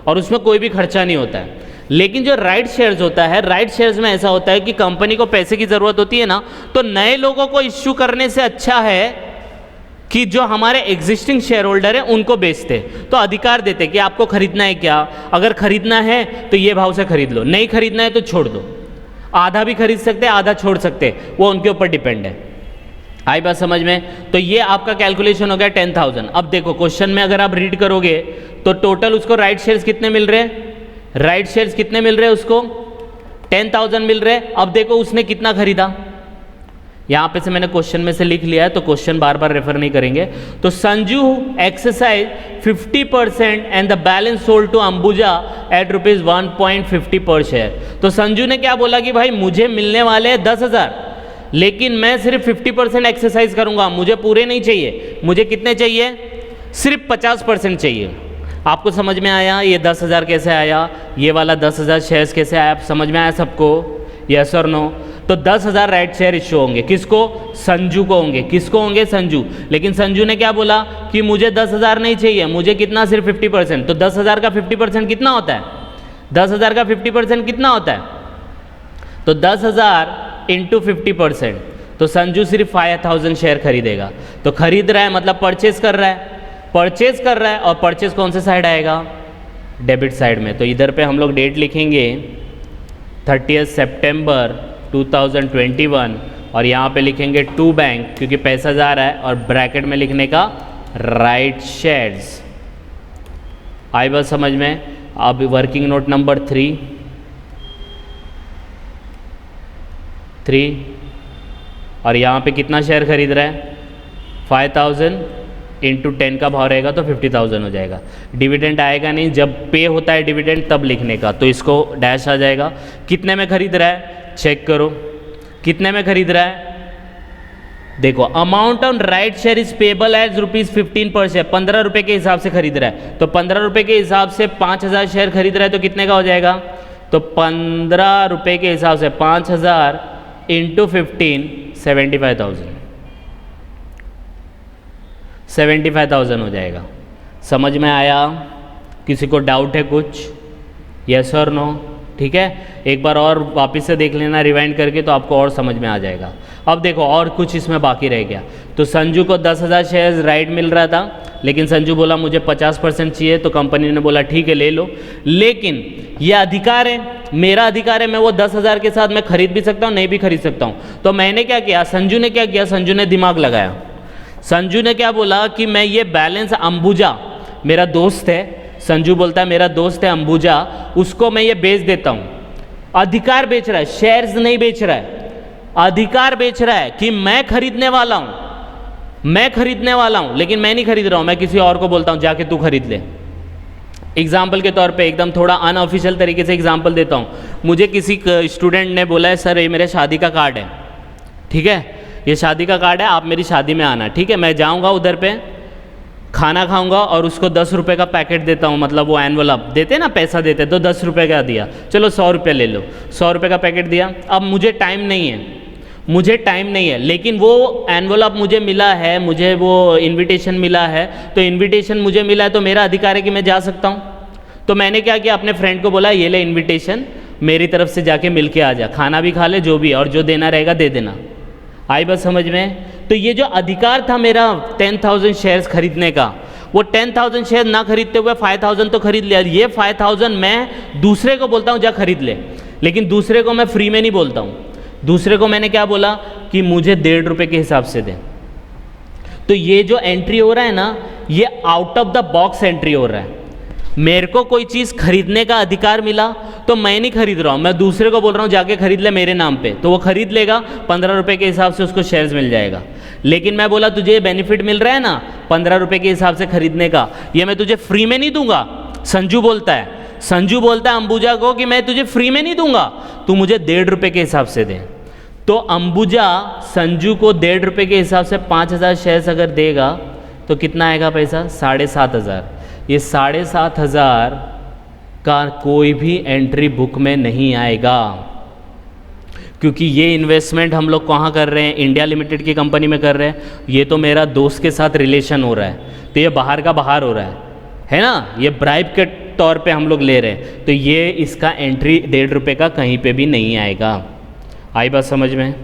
और उसमें कोई भी खर्चा नहीं होता है। लेकिन जो राइट शेयर्स होता है, राइट शेयर्स में ऐसा होता है कि कंपनी को पैसे की ज़रूरत होती है ना, तो नए लोगों को इश्यू करने से अच्छा है कि जो हमारे एग्जिस्टिंग शेयर होल्डर हैं उनको बेचते, तो अधिकार देते कि आपको खरीदना है क्या, अगर खरीदना है तो ये भाव से खरीद लो, नहीं खरीदना है तो छोड़ दो। आधा भी खरीद सकते, आधा छोड़ सकते, वो उनके ऊपर डिपेंड है। आई बात समझ में? तो ये आपका कैलकुलेशन हो गया 10,000। अब देखो क्वेश्चन में अगर आप रीड करोगे तो टोटल उसको राइट शेयर्स कितने मिल रहे हैं? राइट शेयर्स कितने मिल रहे हैं उसको? 10,000 मिल रहे हैं। अब देखो उसने कितना खरीदा, यहाँ पे से मैंने क्वेश्चन में से लिख लिया है, तो क्वेश्चन बार बार रेफर नहीं करेंगे। तो Sanju exercise 50% and the balance sold to Ambuja at ₹1.50 per share. तो संजू ने क्या बोला कि भाई मुझे मिलने वाले हैं 10,000, लेकिन मैं सिर्फ 50% एक्सरसाइज करूंगा, मुझे पूरे नहीं चाहिए। मुझे कितने चाहिए? सिर्फ 50% चाहिए। आपको समझ में आया ये 10,000 कैसे आया, ये वाला 10,000 शेयर्स कैसे आया? समझ में आया सबको? यस और नो? तो 10,000 राइट शेयर इश्यू होंगे। किसको? संजू को होंगे। किसको होंगे? संजू। लेकिन संजू ने क्या बोला कि मुझे 10,000 नहीं चाहिए, मुझे कितना? सिर्फ 50%। तो 10,000 का 50% कितना होता है? 10,000 का 50% कितना होता है? तो 10,000 इंटू 50%, तो संजू सिर्फ 5,000 शेयर खरीदेगा। तो खरीद रहा है मतलब परचेज कर रहा है, परचेज कर रहा है, और परचेज कौन से साइड आएगा? डेबिट साइड में। तो इधर पे हम लोग डेट लिखेंगे 30 सितंबर 2021, और यहाँ पे लिखेंगे टू बैंक, क्योंकि पैसा जा रहा है, और ब्रैकेट में लिखने का राइट शेयर्स। आई बात समझ में? अब वर्किंग नोट नंबर 3, और यहाँ पे कितना शेयर खरीद रहा है? 5,000 इंटू 10 का भाव रहेगा तो 50,000 हो जाएगा। डिविडेंड आएगा नहीं, जब पे होता है डिविडेंड तब लिखने का, तो इसको डैश आ जाएगा। कितने में खरीद रहा है? चेक करो कितने में खरीद रहा है। देखो amount on right share is payable as ₹15 per share, 15 रुपये के हिसाब से खरीद रहा है। तो 15 रुपये के हिसाब से 5,000 शेयर खरीद रहा है, तो कितने का हो जाएगा? तो 15 रुपये के हिसाब से 5,000 इंटू 15, 75,000 हो जाएगा। समझ में आया? किसी को डाउट है कुछ? यस और नो? ठीक है, एक बार और वापस से देख लेना रिवाइंड करके, तो आपको और समझ में आ जाएगा। अब देखो और कुछ इसमें बाकी रह गया। तो संजू को 10,000 शेयर्स राइट मिल रहा था, लेकिन संजू बोला मुझे 50% चाहिए, तो कंपनी ने बोला ठीक है ले लो, लेकिन ये अधिकार है, मेरा अधिकार है, मैं वो 10,000 के साथ मैं खरीद भी सकता हूँ, नहीं भी खरीद सकता हूँ। तो मैंने क्या किया? संजू ने क्या किया? संजू ने दिमाग लगाया। संजू ने क्या बोला कि मैं ये बैलेंस अंबुजा, मेरा दोस्त है, संजू बोलता है मेरा दोस्त है अंबुजा, उसको मैं ये बेच देता हूँ। अधिकार बेच रहा है, शेयर्स नहीं बेच रहा है, अधिकार बेच रहा है कि मैं खरीदने वाला हूँ। मैं खरीदने वाला हूँ लेकिन मैं नहीं खरीद रहा हूँ, मैं किसी और को बोलता हूँ जाके तू खरीद ले। एग्जाम्पल के तौर पे एकदम थोड़ा अनऑफिशियल तरीके से एग्जाम्पल देता हूँ। मुझे किसी स्टूडेंट ने बोला है सर ये मेरे शादी का कार्ड है, ठीक है, ये शादी का कार्ड है, आप मेरी शादी में आना, ठीक है। मैं जाऊँगा उधर पे, खाना खाऊंगा और उसको 10 रुपये का पैकेट देता हूँ, मतलब वो एनवलप देते ना, पैसा देते, तो 10 रुपये का दिया, चलो 100 रुपये ले लो, 100 रुपये का पैकेट दिया। अब मुझे टाइम नहीं है, मुझे टाइम नहीं है, लेकिन वो एनवलप मुझे मिला है, मुझे वो इनविटेशन मिला है, तो इनविटेशन मुझे मिला है तो मेरा अधिकार है कि मैं जा सकता हूँ। तो मैंने क्या किया, अपने फ्रेंड को बोला ये ले इनविटेशन, मेरी तरफ से जाके मिल के आ जा, खाना भी खा ले, जो भी, और जो देना रहेगा दे देना। आई बात समझ में? तो ये जो अधिकार था मेरा 10,000 शेयर्स खरीदने का, वो 10,000 शेयर ना खरीदते हुए 5,000 तो खरीद लिया। ये 5,000 मैं दूसरे को बोलता हूँ जा खरीद ले, लेकिन दूसरे को मैं फ्री में नहीं बोलता हूँ। दूसरे को मैंने क्या बोला कि मुझे 1.5 रुपये के हिसाब से दे। तो ये जो एंट्री हो रहा है ना, ये out of the box entry हो रहा है। मेरे को कोई चीज़ खरीदने का अधिकार मिला तो मैं नहीं खरीद रहा हूँ, मैं दूसरे को बोल रहा हूँ जाके खरीद ले मेरे नाम पे, तो वो खरीद लेगा, 15 रुपये के हिसाब से उसको शेयर्स मिल जाएगा। लेकिन मैं बोला तुझे ये बेनिफिट मिल रहा है ना 15 रुपये के हिसाब से खरीदने का, ये मैं तुझे फ्री में नहीं दूंगा। संजू बोलता है, संजू बोलता है अंबुजा को कि मैं तुझे फ्री में नहीं दूंगा, तू मुझे 1.5 रुपये के हिसाब से दे। तो अंबुजा संजू को 1.5 रुपये के हिसाब से 5,000 शेयर्स अगर देगा तो कितना आएगा पैसा? 7,500। ये 7,500 का कोई भी एंट्री बुक में नहीं आएगा, क्योंकि ये इन्वेस्टमेंट हम लोग कहाँ कर रहे हैं? इंडिया लिमिटेड की कंपनी में कर रहे हैं। ये तो मेरा दोस्त के साथ रिलेशन हो रहा है, तो ये बाहर का बाहर हो रहा है ना, ये ब्राइब के तौर पे हम लोग ले रहे हैं, तो ये इसका एंट्री 1.5 रुपये का कहीं पे भी नहीं आएगा। आई बात समझ में?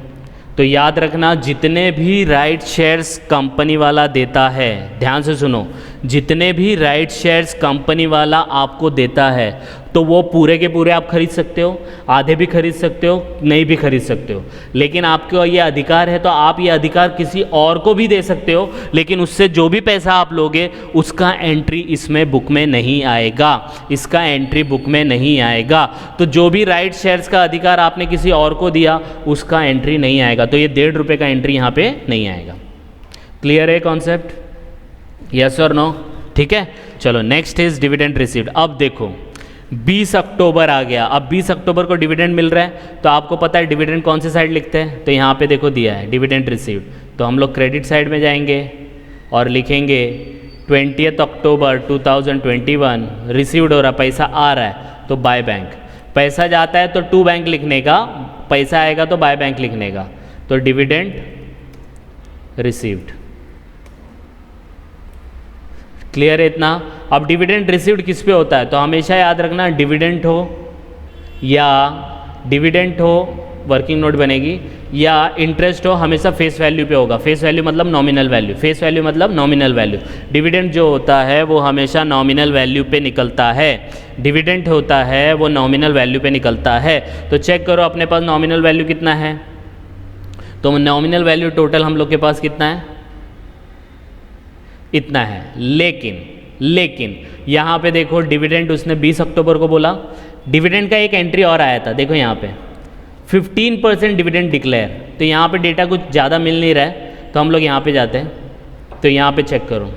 तो याद रखना, जितने भी राइट शेयर्स कंपनी वाला देता है, ध्यान से सुनो, जितने भी राइट शेयर्स कंपनी वाला आपको देता है तो वो पूरे के पूरे आप खरीद सकते हो, आधे भी खरीद सकते हो, नहीं भी खरीद सकते हो, लेकिन आपको ये अधिकार है तो आप ये अधिकार किसी और को भी दे सकते हो, लेकिन उससे जो भी पैसा आप लोगे उसका एंट्री इसमें बुक में नहीं आएगा, इसका एंट्री बुक में नहीं आएगा। तो जो भी राइट शेयर्स का अधिकार आपने किसी और को दिया उसका एंट्री नहीं आएगा, तो ये 1.5 रुपये का एंट्री यहाँ पे नहीं आएगा। क्लियर है कॉन्सेप्ट? यस और नो? ठीक है, चलो नेक्स्ट इज डिविडेंड रिसीव्ड। अब देखो 20 अक्टूबर आ गया, अब 20 अक्टूबर को डिविडेंड मिल रहा है, तो आपको पता है डिविडेंड कौन से साइड लिखते हैं, तो यहाँ पे देखो दिया है डिविडेंड रिसीव्ड, तो हम लोग क्रेडिट साइड में जाएंगे और लिखेंगे 20 अक्टूबर 2021 रिसीव्ड हो रहा, पैसा आ रहा है तो बाय बैंक, पैसा जाता है तो टू बैंक लिखने का, पैसा आएगा तो बाय बैंक लिखने का, तो डिविडेंड रिसीव्ड। क्लियर है इतना? अब डिविडेंड रिसीव्ड किस पे होता है, तो हमेशा याद रखना डिविडेंड हो या डिविडेंड हो वर्किंग नोट बनेगी, या इंटरेस्ट हो हमेशा फेस वैल्यू पे होगा। फेस वैल्यू मतलब नॉमिनल वैल्यू, फेस वैल्यू मतलब नॉमिनल वैल्यू। डिविडेंड जो होता है वो हमेशा नॉमिनल वैल्यू पे निकलता है, डिविडेंड होता है वो नॉमिनल वैल्यू पे निकलता है। तो चेक करो अपने पास नॉमिनल वैल्यू कितना है, तो नॉमिनल वैल्यू टोटल हम लोग के पास कितना है? इतना है। लेकिन यहाँ पे देखो डिविडेंड उसने 20 अक्टूबर को बोला, डिविडेंड का एक एंट्री और आया था, देखो यहाँ पे 15% डिविडेंड डिक्लेयर, तो यहाँ पे डेटा कुछ ज़्यादा मिल नहीं रहा है, तो हम लोग यहाँ पे जाते हैं, तो यहाँ पे चेक करो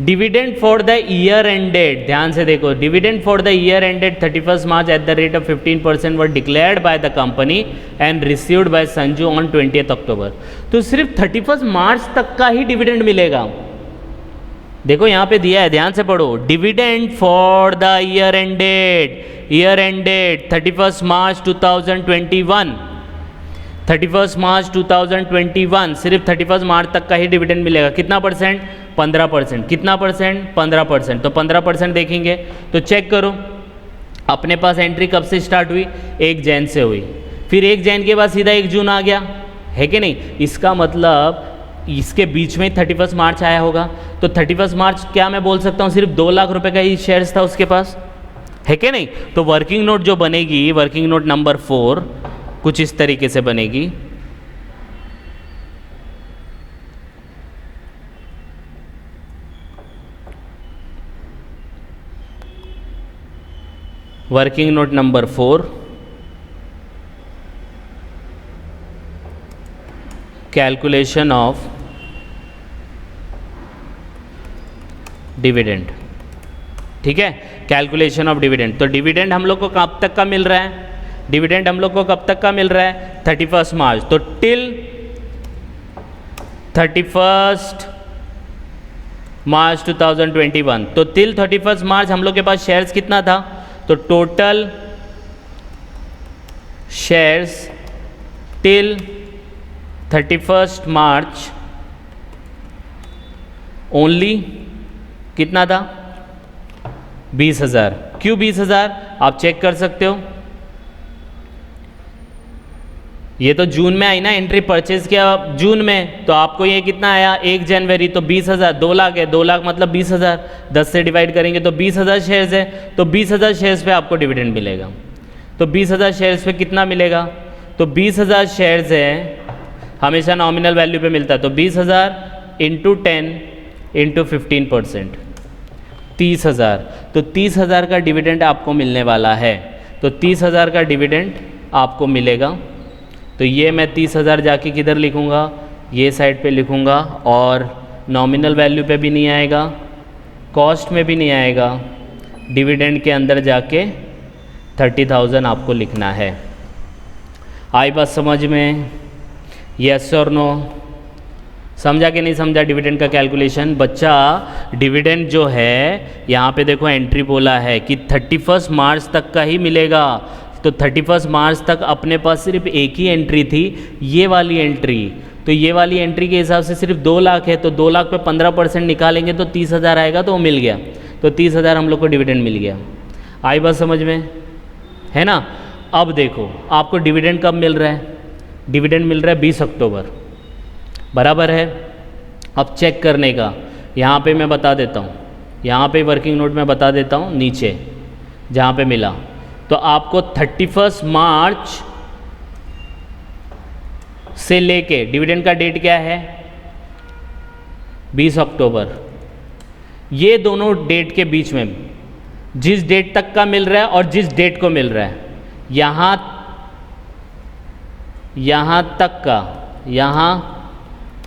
dividend for the year ended, ध्यान से देखो, dividend for the year ended 31 March eight the rate of 15% were declared by the company and received by Sanju on 20 अक्टूबर। तो सिर्फ 31 मार्च तक का ही डिविडेंड मिलेगा। देखो यहाँ पे दिया है, ध्यान से पढ़ो, dividend for the year ended 31 मार्च 2021, 31 मार्च 2021, सिर्फ 31 मार्च तक का ही डिविडेंड मिलेगा। कितना परसेंट? 15%। कितना परसेंट? 15%। तो 15% देखेंगे, तो चेक करो अपने पास एंट्री कब से स्टार्ट हुई? 1 जैन से हुई, फिर 1 जैन के बाद सीधा 1 जून आ गया, है कि नहीं? इसका मतलब इसके बीच में 31 मार्च आया होगा, तो 31 मार्च क्या मैं बोल सकता हूँ सिर्फ 2 लाख रुपए का ही शेयर्स था उसके पास, है कि नहीं? तो वर्किंग नोट जो बनेगी, वर्किंग नोट नंबर 4 कुछ इस तरीके से बनेगी। Working note number 4, calculation of dividend, ठीक है, कैलकुलेशन ऑफ डिविडेंड। तो डिविडेंड हम लोग को कब तक का मिल रहा है? डिविडेंड हम लोग को कब तक का मिल रहा है? 31 मार्च। तो टिल 31 मार्च 2021। तो टिल 31 मार्च हम लोग के पास शेयर्स कितना था? तो total shares till 31 March only कितना था? 20,000। क्यों 20,000? आप चेक कर सकते हो, ये तो जून में आई ना, एंट्री परचेज किया जून में, तो आपको ये कितना आया 1 जनवरी, तो 20,000, 2 लाख है, 2 लाख मतलब 20,000, 10 से डिवाइड करेंगे तो 20,000 शेयर्स है, तो 20,000 शेयर्स पे आपको डिविडेंड मिलेगा। तो 20,000 शेयर्स पे कितना मिलेगा? तो 20,000 शेयर्स है, हमेशा नॉमिनल वैल्यू पे मिलता है, तो 20,000 इंटू 10 इंटू 15%, 30,000। तो 30,000 का डिविडेंड आपको मिलने वाला है। तो 30,000 का डिविडेंड आपको मिलेगा। तो ये मैं 30,000 जाके किधर लिखूँगा? ये साइड पे लिखूँगा, और नॉमिनल वैल्यू पे भी नहीं आएगा, कॉस्ट में भी नहीं आएगा, डिविडेंड के अंदर जाके 30,000 आपको लिखना है। आई बात समझ में? यस और नो? समझा कि नहीं समझा डिविडेंड का कैलकुलेशन? बच्चा डिविडेंड जो है यहाँ पे देखो एंट्री बोला है कि 31 मार्च तक का ही मिलेगा। तो 31 मार्च तक अपने पास सिर्फ एक ही एंट्री थी, ये वाली एंट्री। तो ये वाली एंट्री के हिसाब से सिर्फ 2 लाख है, तो 2 लाख पे 15% निकालेंगे तो 30,000 आएगा, तो वो मिल गया। तो 30,000 हम लोग को डिविडेंड मिल गया। आई बात समझ में? है ना? अब देखो आपको डिविडेंड कब मिल रहा है? डिविडेंड मिल रहा है 20 अक्टूबर, बराबर है। अब चेक करने का यहाँ पे मैं बता देता हूँ, यहाँ पे वर्किंग नोट में बता देता हूँ, नीचे जहाँ पे मिला। तो आपको 31 मार्च से लेके डिविडेंड का डेट क्या है? 20 अक्टूबर। ये दोनों डेट के बीच में जिस डेट तक का मिल रहा है और जिस डेट को मिल रहा है, यहाँ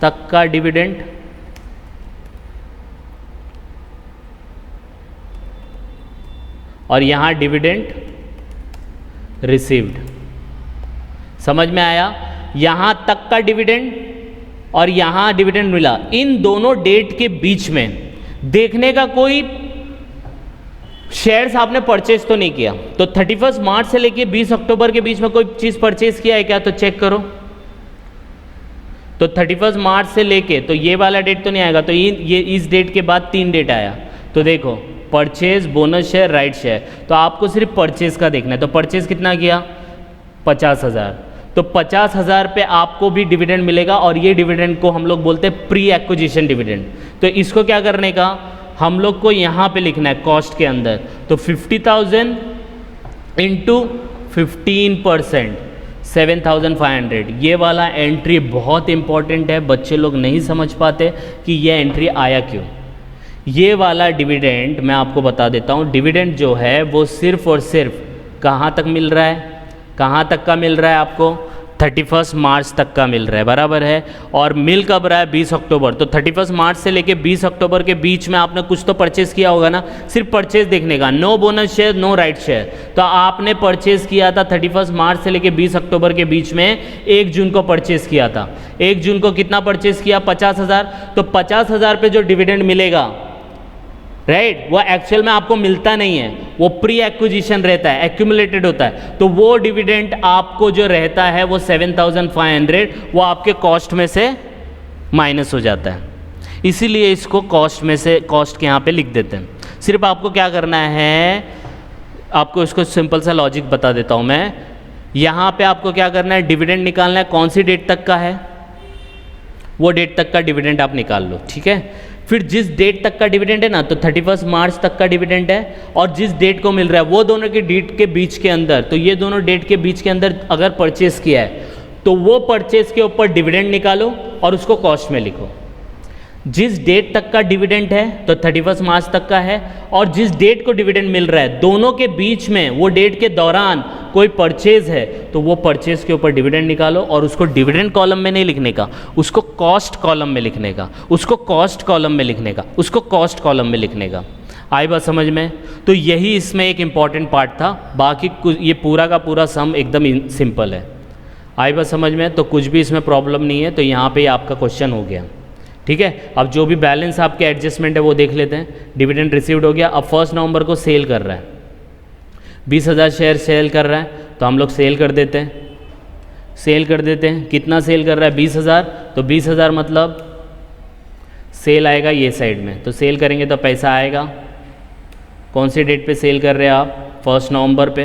तक का डिविडेंड और यहाँ डिविडेंड रिसीव्ड। समझ में आया? यहाँ तक का डिविडेंड और यहाँ डिविडेंड मिला, इन दोनों डेट के बीच में देखने का कोई शेयर्स आपने परचेज तो नहीं किया। तो 31 मार्च से लेके 20 अक्टूबर के बीच में कोई चीज़ परचेज किया है क्या? तो चेक करो। तो 31 मार्च से लेके, तो ये वाला डेट तो नहीं आएगा, तो ये इस डेट के बाद 3 डेट आया। तो देखो purchase, bonus share, right share, तो आपको सिर्फ परचेज का देखना है। तो परचेज कितना किया? 50,000। तो 50,000 पे आपको भी डिविडेंड मिलेगा, और ये डिविडेंड को हम लोग बोलते हैं प्री एक्विजिशन डिविडेंड। तो इसको क्या करने का, हम लोग को यहाँ पे लिखना है कॉस्ट के अंदर। तो 50,000 इंटू 15%, 7,500। ये वाला एंट्री बहुत इंपॉर्टेंट है, बच्चे लोग नहीं समझ पाते कि ये एंट्री आया क्यों। ये वाला डिविडेंड मैं आपको बता देता हूँ। डिविडेंड जो है वो सिर्फ और सिर्फ कहाँ तक मिल रहा है? कहाँ तक का मिल रहा है आपको? 31 मार्च तक का मिल रहा है, बराबर है। और मिल कब रहा है? 20 अक्टूबर। तो 31 मार्च से लेके 20 अक्टूबर के बीच में आपने कुछ तो परचेज किया होगा ना, सिर्फ परचेज देखने का, no bonus share, no right share. तो आपने परचेज किया था 31 मार्च से लेके 20 अक्टूबर के बीच में, 1 जून को परचेज किया था। 1 जून को कितना परचेज किया? 50,000। तो 50,000 पे जो डिविडेंड मिलेगा, राइट, वो एक्चुअल में आपको मिलता नहीं है, वो प्री एक्विजिशन रहता है, एक्यूमुलेटेड होता है। तो वो डिविडेंड आपको जो रहता है वो 7,500, वो आपके कॉस्ट में से माइनस हो जाता है। इसीलिए इसको कॉस्ट में से, कॉस्ट के यहाँ पे लिख देते हैं। सिर्फ आपको क्या करना है, आपको इसको सिंपल सा लॉजिक बता देता हूँ मैं। यहाँ पे आपको क्या करना है, डिविडेंड निकालना है। कौन सी डेट तक का है? वो डेट तक का डिविडेंड आप निकाल लो, ठीक है। फिर जिस डेट तक का डिविडेंड है ना, तो 31 मार्च तक का डिविडेंड है, और जिस डेट को मिल रहा है वो दोनों के डेट के बीच के अंदर, तो ये दोनों डेट के बीच के अंदर अगर परचेज किया है तो वो परचेज के ऊपर डिविडेंड निकालो और उसको कॉस्ट में लिखो। जिस डेट तक का डिविडेंड है तो 31 मार्च तक का है, और जिस डेट को डिविडेंड मिल रहा है दोनों के बीच में, वो डेट के दौरान कोई परचेज है तो वो परचेज के ऊपर डिविडेंड निकालो और उसको डिविडेंड कॉलम में नहीं लिखने का, उसको कॉस्ट कॉलम में लिखने का, उसको कॉस्ट कॉलम में लिखने का, उसको कॉस्ट कॉलम में लिखने का। आई बात समझ में? तो यही इसमें एक इम्पॉर्टेंट पार्ट था, बाकी ये पूरा का पूरा सम एकदम सिंपल है। आई बात समझ में? तो कुछ भी इसमें प्रॉब्लम नहीं है। तो यहाँ पे आपका क्वेश्चन हो गया, ठीक है। अब जो भी बैलेंस आपके एडजस्टमेंट है वो देख लेते हैं। डिविडेंड रिसीव्ड हो गया। अब 1 नवंबर को सेल कर रहा है, 20,000 शेयर सेल कर रहा है, तो हम लोग सेल कर देते हैं, सेल कर देते हैं। कितना सेल कर रहा है? 20,000। तो 20,000 मतलब सेल आएगा ये साइड में, तो सेल करेंगे तो पैसा आएगा। कौन सी डेट पे सेल कर रहे हैं आप? 1 नवंबर पे।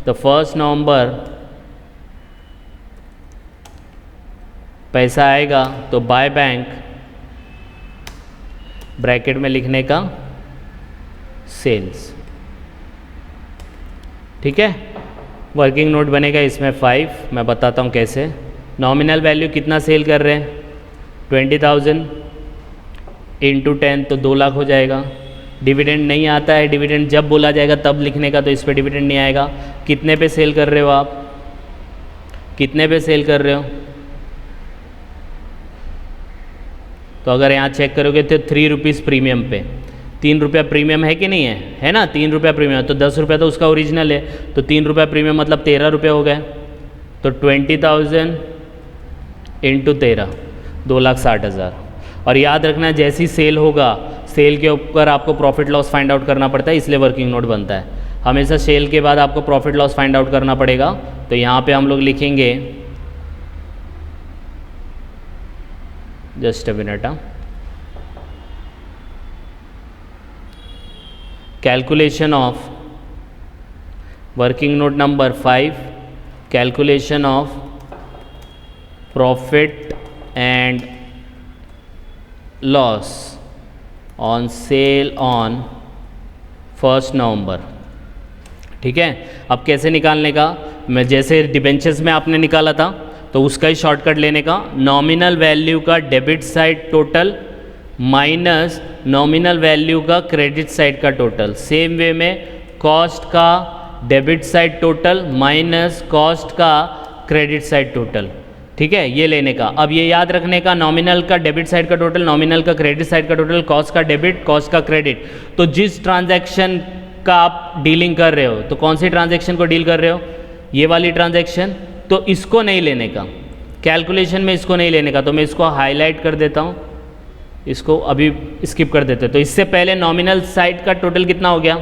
तो 1 नवंबर पैसा आएगा तो बाय बैंक ब्रैकेट में लिखने का सेल्स, ठीक है। वर्किंग नोट बनेगा इसमें 5, मैं बताता हूँ कैसे। नॉमिनल वैल्यू कितना सेल कर रहे हैं? 20,000 इंटू 10 तो 2 लाख हो जाएगा। डिविडेंड नहीं आता है, डिविडेंड जब बोला जाएगा तब लिखने का, तो इस पे डिविडेंड नहीं आएगा। कितने पे सेल कर रहे हो आप? कितने पे सेल कर रहे हो? तो अगर यहाँ चेक करोगे तो 3 रुपीज़ प्रीमियम पे, 3 रुपया प्रीमियम है कि नहीं है? है ना, 3 रुपया प्रीमियम। तो 10 रुपया तो उसका ओरिजिनल है, तो 3 रुपया प्रीमियम मतलब 13 रुपये हो गए। तो 20,000 इंटू 13 2,60,000। और याद रखना जैसी सेल होगा, सेल के ऊपर आपको प्रॉफिट लॉस फाइंड आउट करना पड़ता है, इसलिए वर्किंग नोट बनता है। हमेशा सेल के बाद आपको प्रॉफिट लॉस फाइंड आउट करना पड़ेगा। तो यहाँ पे हम लोग लिखेंगे, just a minute, calculation of working note number 5, calculation of profit and loss on cell on 1 नवंबर, ठीक है। अब कैसे निकालने का? मैं जैसे डिबेंचर्स में आपने निकाला था तो उसका ही शॉर्टकट लेने का। नॉमिनल वैल्यू का debit side total minus nominal value का क्रेडिट साइड का टोटल। सेम वे में कॉस्ट का debit side total minus cost का क्रेडिट साइड टोटल, ठीक है, ये लेने का। अब ये याद रखने का, नॉमिनल का डेबिट साइड का टोटल, नॉमिनल का क्रेडिट साइड का टोटल, कॉस्ट का डेबिट, कॉस्ट का क्रेडिट। तो जिस ट्रांजैक्शन का आप डीलिंग कर रहे हो, तो कौन सी ट्रांजैक्शन को डील कर रहे हो? ये वाली ट्रांजैक्शन। तो इसको नहीं लेने का, कैलकुलेशन में इसको नहीं लेने का। तो मैं इसको हाईलाइट कर देता हूँ, इसको अभी स्किप कर देते। तो इससे पहले नॉमिनल साइड का टोटल कितना हो गया?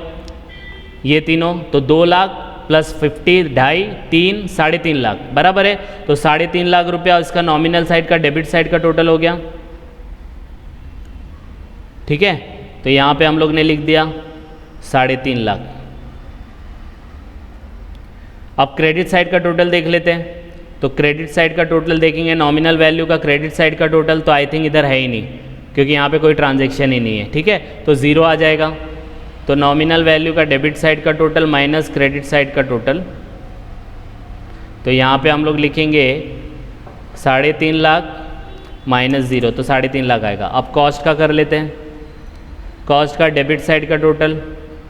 ये तीनों, तो 2 लाख प्लस 50, 2.5, 3, 3.5 लाख बराबर है। तो 3.5 लाख रुपया इसका नॉमिनल साइड का डेबिट साइड का टोटल हो गया, ठीक है। तो यहाँ पे हम लोग ने लिख दिया 3.5 लाख। अब क्रेडिट साइड का टोटल देख लेते हैं। तो क्रेडिट साइड का टोटल देखेंगे, नॉमिनल वैल्यू का क्रेडिट साइड का टोटल, तो आई थिंक इधर है ही नहीं, क्योंकि यहाँ पे कोई ट्रांजैक्शन ही नहीं है, ठीक है। तो 0 आ जाएगा। तो नॉमिनल वैल्यू का डेबिट साइड का टोटल माइनस क्रेडिट साइड का टोटल। तो यहाँ पे हम लोग लिखेंगे 3.5 लाख माइनस 0, तो 3.5 लाख आएगा। अब कॉस्ट का कर लेते हैं, कॉस्ट का डेबिट साइड का टोटल।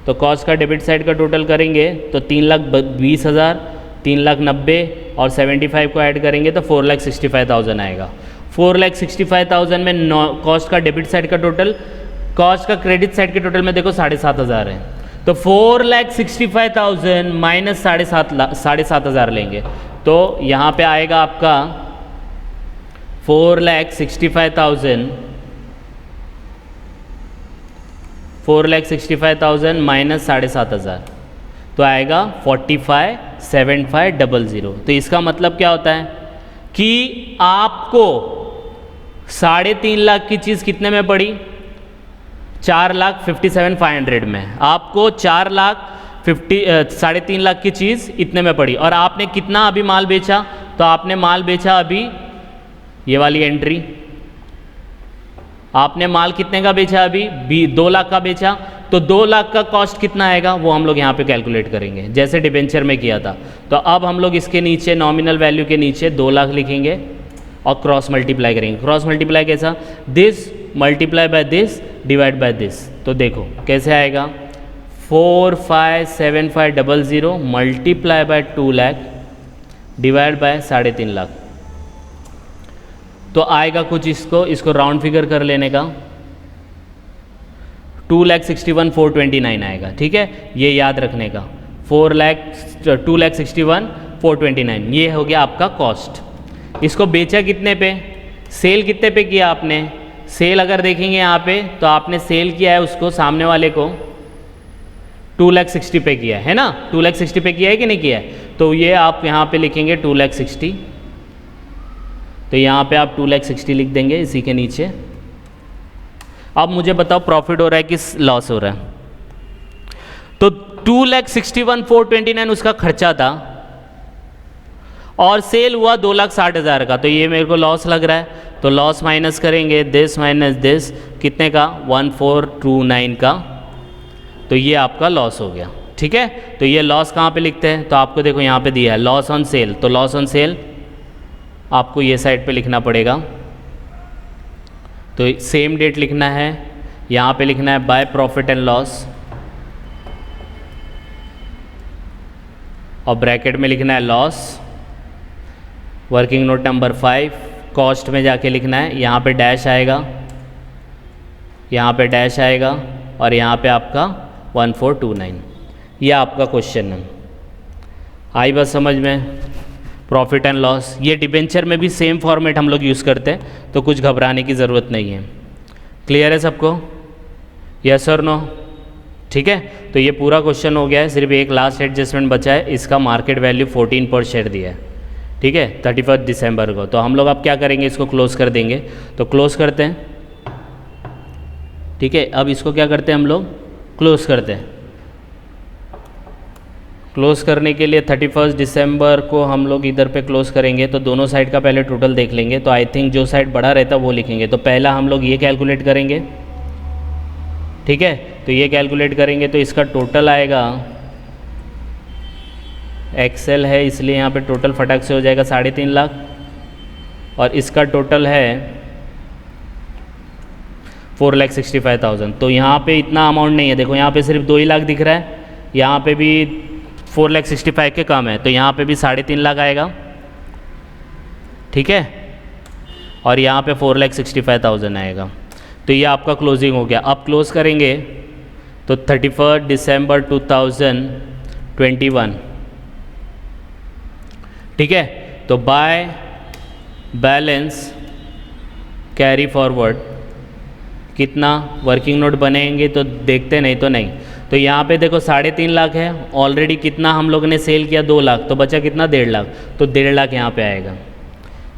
तो कॉस्ट का डेबिट साइड का टोटल करेंगे तो 3,20,000, 3,90,000 और 75 को ऐड करेंगे तो 4,65,000 आएगा। 4,65,000 में कॉस्ट का डेबिट साइड का टोटल, कॉस्ट का क्रेडिट साइड के टोटल में देखो 7,500 है। तो 4,65,000 माइनस 7,500 लेंगे तो यहाँ पे आएगा आपका 4,65,000 माइनस 7,500 तो आएगा 45,75,00। तो इसका मतलब क्या होता है कि आपको 3.5 लाख की चीज़ कितने में पड़ी? 4,57,500 में। आपको 3.5 लाख की चीज़ इतने में पड़ी। और आपने कितना अभी माल बेचा? तो आपने माल बेचा अभी, ये वाली एंट्री, आपने माल कितने का बेचा? अभी 2 लाख का बेचा। तो 2 लाख का कॉस्ट कितना आएगा वो हम लोग यहाँ पे कैलकुलेट करेंगे, जैसे डिबेंचर में किया था। तो अब हम लोग इसके नीचे नॉमिनल वैल्यू के नीचे 2 लाख लिखेंगे और क्रॉस मल्टीप्लाई करेंगे। क्रॉस मल्टीप्लाई कैसा? This multiply by this divide by this. तो देखो कैसे आएगा, 457500 multiply by 2 lakh divide by 3.5 lakh, तो आएगा कुछ इसको राउंड फिगर कर लेने का 2,61,429 आएगा। ठीक है, ये याद रखने का 2,61,429 ये हो गया आपका कॉस्ट। इसको बेचा कितने पे, सेल कितने पे किया आपने, सेल अगर देखेंगे यहाँ पे तो आपने सेल किया है उसको सामने वाले को 2,60,000 पे किया है ना, 2,60,000 पे किया है कि नहीं किया है, तो ये आप यहाँ पे लिखेंगे 2,60,000, तो यहाँ पे आप 2,60,000 लिख देंगे इसी के नीचे। अब मुझे बताओ प्रॉफिट हो रहा है कि लॉस हो रहा है, तो 2,61,429 उसका खर्चा था और सेल हुआ 2,60,000 का, तो ये मेरे को लॉस लग रहा है, तो लॉस माइनस करेंगे दिस माइनस दिस, कितने का 1,429 का, तो ये आपका लॉस हो गया। ठीक है, तो ये लॉस कहाँ पे लिखते हैं, तो आपको देखो यहाँ पे दिया है लॉस ऑन सेल, तो लॉस ऑन सेल आपको ये साइड पे लिखना पड़ेगा, तो सेम डेट लिखना है, यहाँ पे लिखना है बाय प्रॉफिट एंड लॉस और ब्रैकेट में लिखना है loss, working note number 5, cost में जाके लिखना है, यहाँ पे डैश आएगा, यहाँ पे डैश आएगा और यहाँ पे आपका 1,429, ये आपका क्वेश्चन है। आई बात समझ में, प्रॉफिट एंड लॉस, ये डिबेंचर में भी सेम फॉर्मेट हम लोग यूज़ करते हैं, तो कुछ घबराने की ज़रूरत नहीं है। क्लियर है सबको, यस और नो? ठीक है, तो ये पूरा क्वेश्चन हो गया है, सिर्फ एक लास्ट एडजस्टमेंट बचा है, इसका मार्केट वैल्यू 14 पर शेयर दिया है। ठीक है, 31 दिसंबर को, तो हम लोग अब क्या करेंगे, इसको क्लोज कर देंगे, तो क्लोज करते हैं। ठीक है, अब इसको क्या करते हैं हम लोग, क्लोज करते हैं। क्लोज करने के लिए 31 दिसंबर को हम लोग इधर पे क्लोज करेंगे, तो दोनों साइड का पहले टोटल देख लेंगे, तो आई थिंक जो साइड बड़ा रहता है वो लिखेंगे, तो पहला हम लोग ये कैलकुलेट करेंगे। ठीक है, तो ये कैलकुलेट करेंगे तो इसका टोटल आएगा, एक्सेल है इसलिए यहाँ पे टोटल फटाक से हो जाएगा 3.5 लाख, और इसका टोटल है 4,65,000, तो यहाँ पे इतना अमाउंट नहीं है, देखो यहाँ पे सिर्फ 2 ही लाख दिख रहा है, यहाँ पे भी 4,65,000 के कम है, तो यहाँ पे भी 3.5 लाख आएगा। ठीक है, और यहाँ पे 4,65,000 आएगा, तो ये आपका क्लोजिंग हो गया। अब क्लोज करेंगे तो 31 दिसंबर 2021। ठीक है, तो बाय बैलेंस कैरी फॉरवर्ड कितना वर्किंग नोट बनेंगे, तो देखते नहीं तो नहीं, तो यहाँ पे देखो 3.5 लाख है, ऑलरेडी कितना हम लोग ने सेल किया 2 लाख, तो बचा कितना 1.5 लाख, तो 1.5 लाख यहाँ पे आएगा।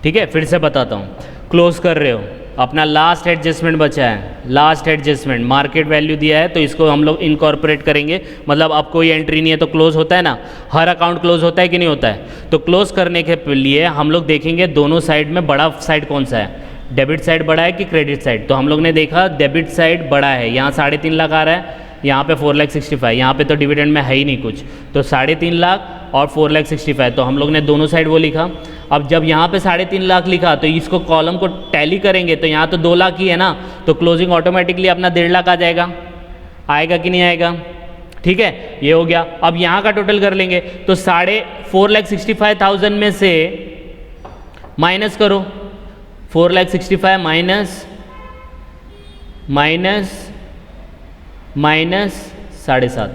ठीक है, फिर से बताता हूँ, क्लोज कर रहे हो, अपना लास्ट एडजस्टमेंट बचा है, लास्ट एडजस्टमेंट मार्केट वैल्यू दिया है, तो इसको हम लोग इनकॉर्पोरेट करेंगे, मतलब अब कोई एंट्री नहीं है तो क्लोज होता है ना, हर अकाउंट क्लोज होता है कि नहीं होता है, तो क्लोज करने के लिए हम लोग देखेंगे दोनों साइड में बड़ा साइड कौन सा है, डेबिट साइड बड़ा है कि क्रेडिट साइड, तो हम लोग ने देखा डेबिट साइड बड़ा है, यहाँ 3.5 लाख आ रहा है, यहाँ पे 4,65,000, यहाँ पे तो डिविडेंड में है ही नहीं कुछ, तो 3.5 लाख और 4,65,000, तो हम लोग ने दोनों साइड वो लिखा। अब जब यहाँ पे 3.5 लाख लिखा तो इसको कॉलम को टैली करेंगे, तो यहाँ तो 2 लाख ही है ना, तो क्लोजिंग ऑटोमेटिकली अपना 1.5 लाख आ जाएगा, आएगा कि नहीं आएगा। ठीक है, ये हो गया। अब यहाँ का टोटल कर लेंगे, तो 4,65,000 में से माइनस करो, 4,65,000 माइनस 7.5,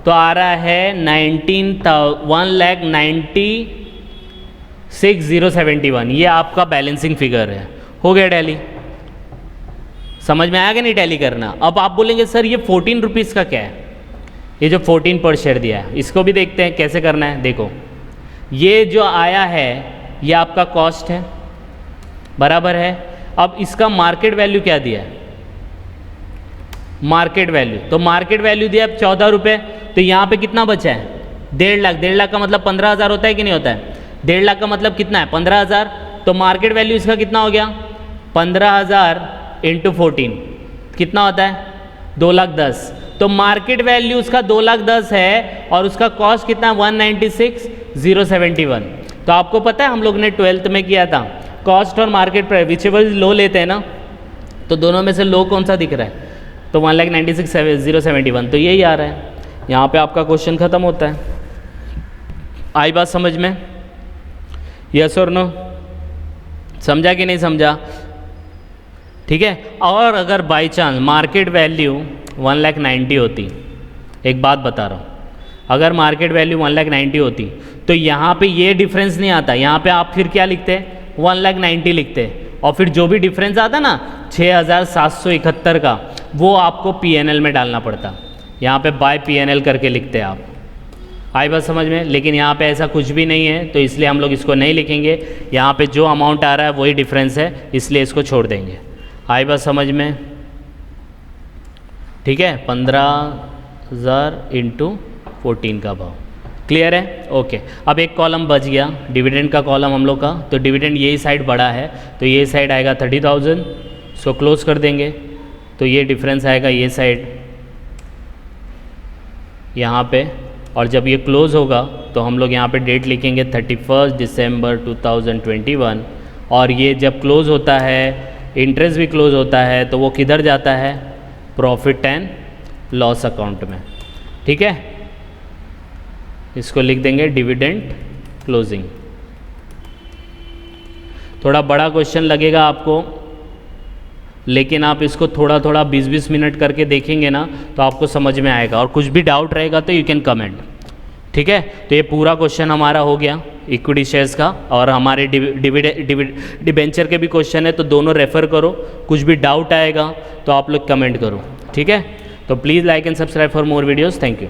तो आ रहा है 1,96,071, ये आपका बैलेंसिंग फिगर है। हो गया टैली, समझ में आया कि नहीं टैली करना। अब आप बोलेंगे सर ये 14 रुपीज़ का क्या है, ये जो 14 पर शेयर दिया है इसको भी देखते हैं कैसे करना है। देखो ये जो आया है ये आपका कॉस्ट है, बराबर है। अब इसका मार्केट वैल्यू क्या दिया है, मार्केट वैल्यू, तो मार्केट वैल्यू दिया 14 रुपये, तो यहाँ पे कितना बचा है 1.5 लाख। 1.5 लाख का मतलब 15,000 होता है कि नहीं होता है, 1.5 लाख का मतलब कितना है 15,000, तो मार्केट वैल्यू इसका कितना हो गया 15,000 इंटू 14 कितना होता है 2,10,000, तो मार्केट वैल्यू उसका 2,10,000 है और उसका कॉस्ट कितना 196,071। तो आपको पता है हम लोग ने 12th में किया था कॉस्ट और मार्केट प्राइस विचेवर लो लेते हैं ना, तो दोनों में से लो कौन सा दिख रहा है, तो 196,071, तो यही आ रहा है। यहाँ पे आपका क्वेश्चन ख़त्म होता है। आई बात समझ में? यस और नो? समझा कि नहीं समझा? ठीक है। और अगर बाई चांस मार्केट वैल्यू 1,90,000 होती, एक बात बता रहा हूँ, अगर मार्केट वैल्यू 1,90,000 होती तो यहाँ पे ये डिफरेंस नहीं आता, यहाँ पे आप फिर क्या लिखते? 1,90,000 लिखते, और फिर जो भी डिफरेंस आता ना 6,771 का, वो आपको PNL में डालना पड़ता। यहाँ पे बाय PNL करके लिखते हैं आप। आई बात समझ में? लेकिन यहाँ पे ऐसा कुछ भी नहीं है, तो इसलिए हम लोग इसको नहीं लिखेंगे। यहाँ पे जो अमाउंट आ रहा है वही डिफरेंस है, इसलिए इसको छोड़ देंगे। आई बात समझ में? ठीक है। 15,000 × 14 का भाव। क्लियर है? ओके। अब एक कॉलम बच गया, डिविडेंड का कॉलम हम लोग का। तो डिविडेंड यही साइड बड़ा है, तो ये साइड आएगा 30,000, इसको क्लोज कर देंगे। तो ये डिफरेंस आएगा ये साइड यहाँ पे, और जब ये क्लोज होगा तो हम लोग यहाँ पे डेट लिखेंगे 31 दिसंबर 2021। और ये जब क्लोज होता है, इंटरेस्ट भी क्लोज होता है, तो वो किधर जाता है? प्रॉफिट एंड लॉस अकाउंट में। ठीक है, इसको लिख देंगे डिविडेंड क्लोजिंग। थोड़ा बड़ा क्वेश्चन लगेगा आपको, लेकिन आप इसको थोड़ा थोड़ा 20-20 मिनट करके देखेंगे ना तो आपको समझ में आएगा। और कुछ भी डाउट रहेगा तो यू कैन कमेंट। ठीक है, तो ये पूरा क्वेश्चन हमारा हो गया इक्विटी शेयर्स का, और हमारे डिबेंचर के भी क्वेश्चन है, तो दोनों रेफ़र करो। कुछ भी डाउट आएगा तो आप लोग कमेंट करो। ठीक है, तो please like and subscribe for more videos. Thank you.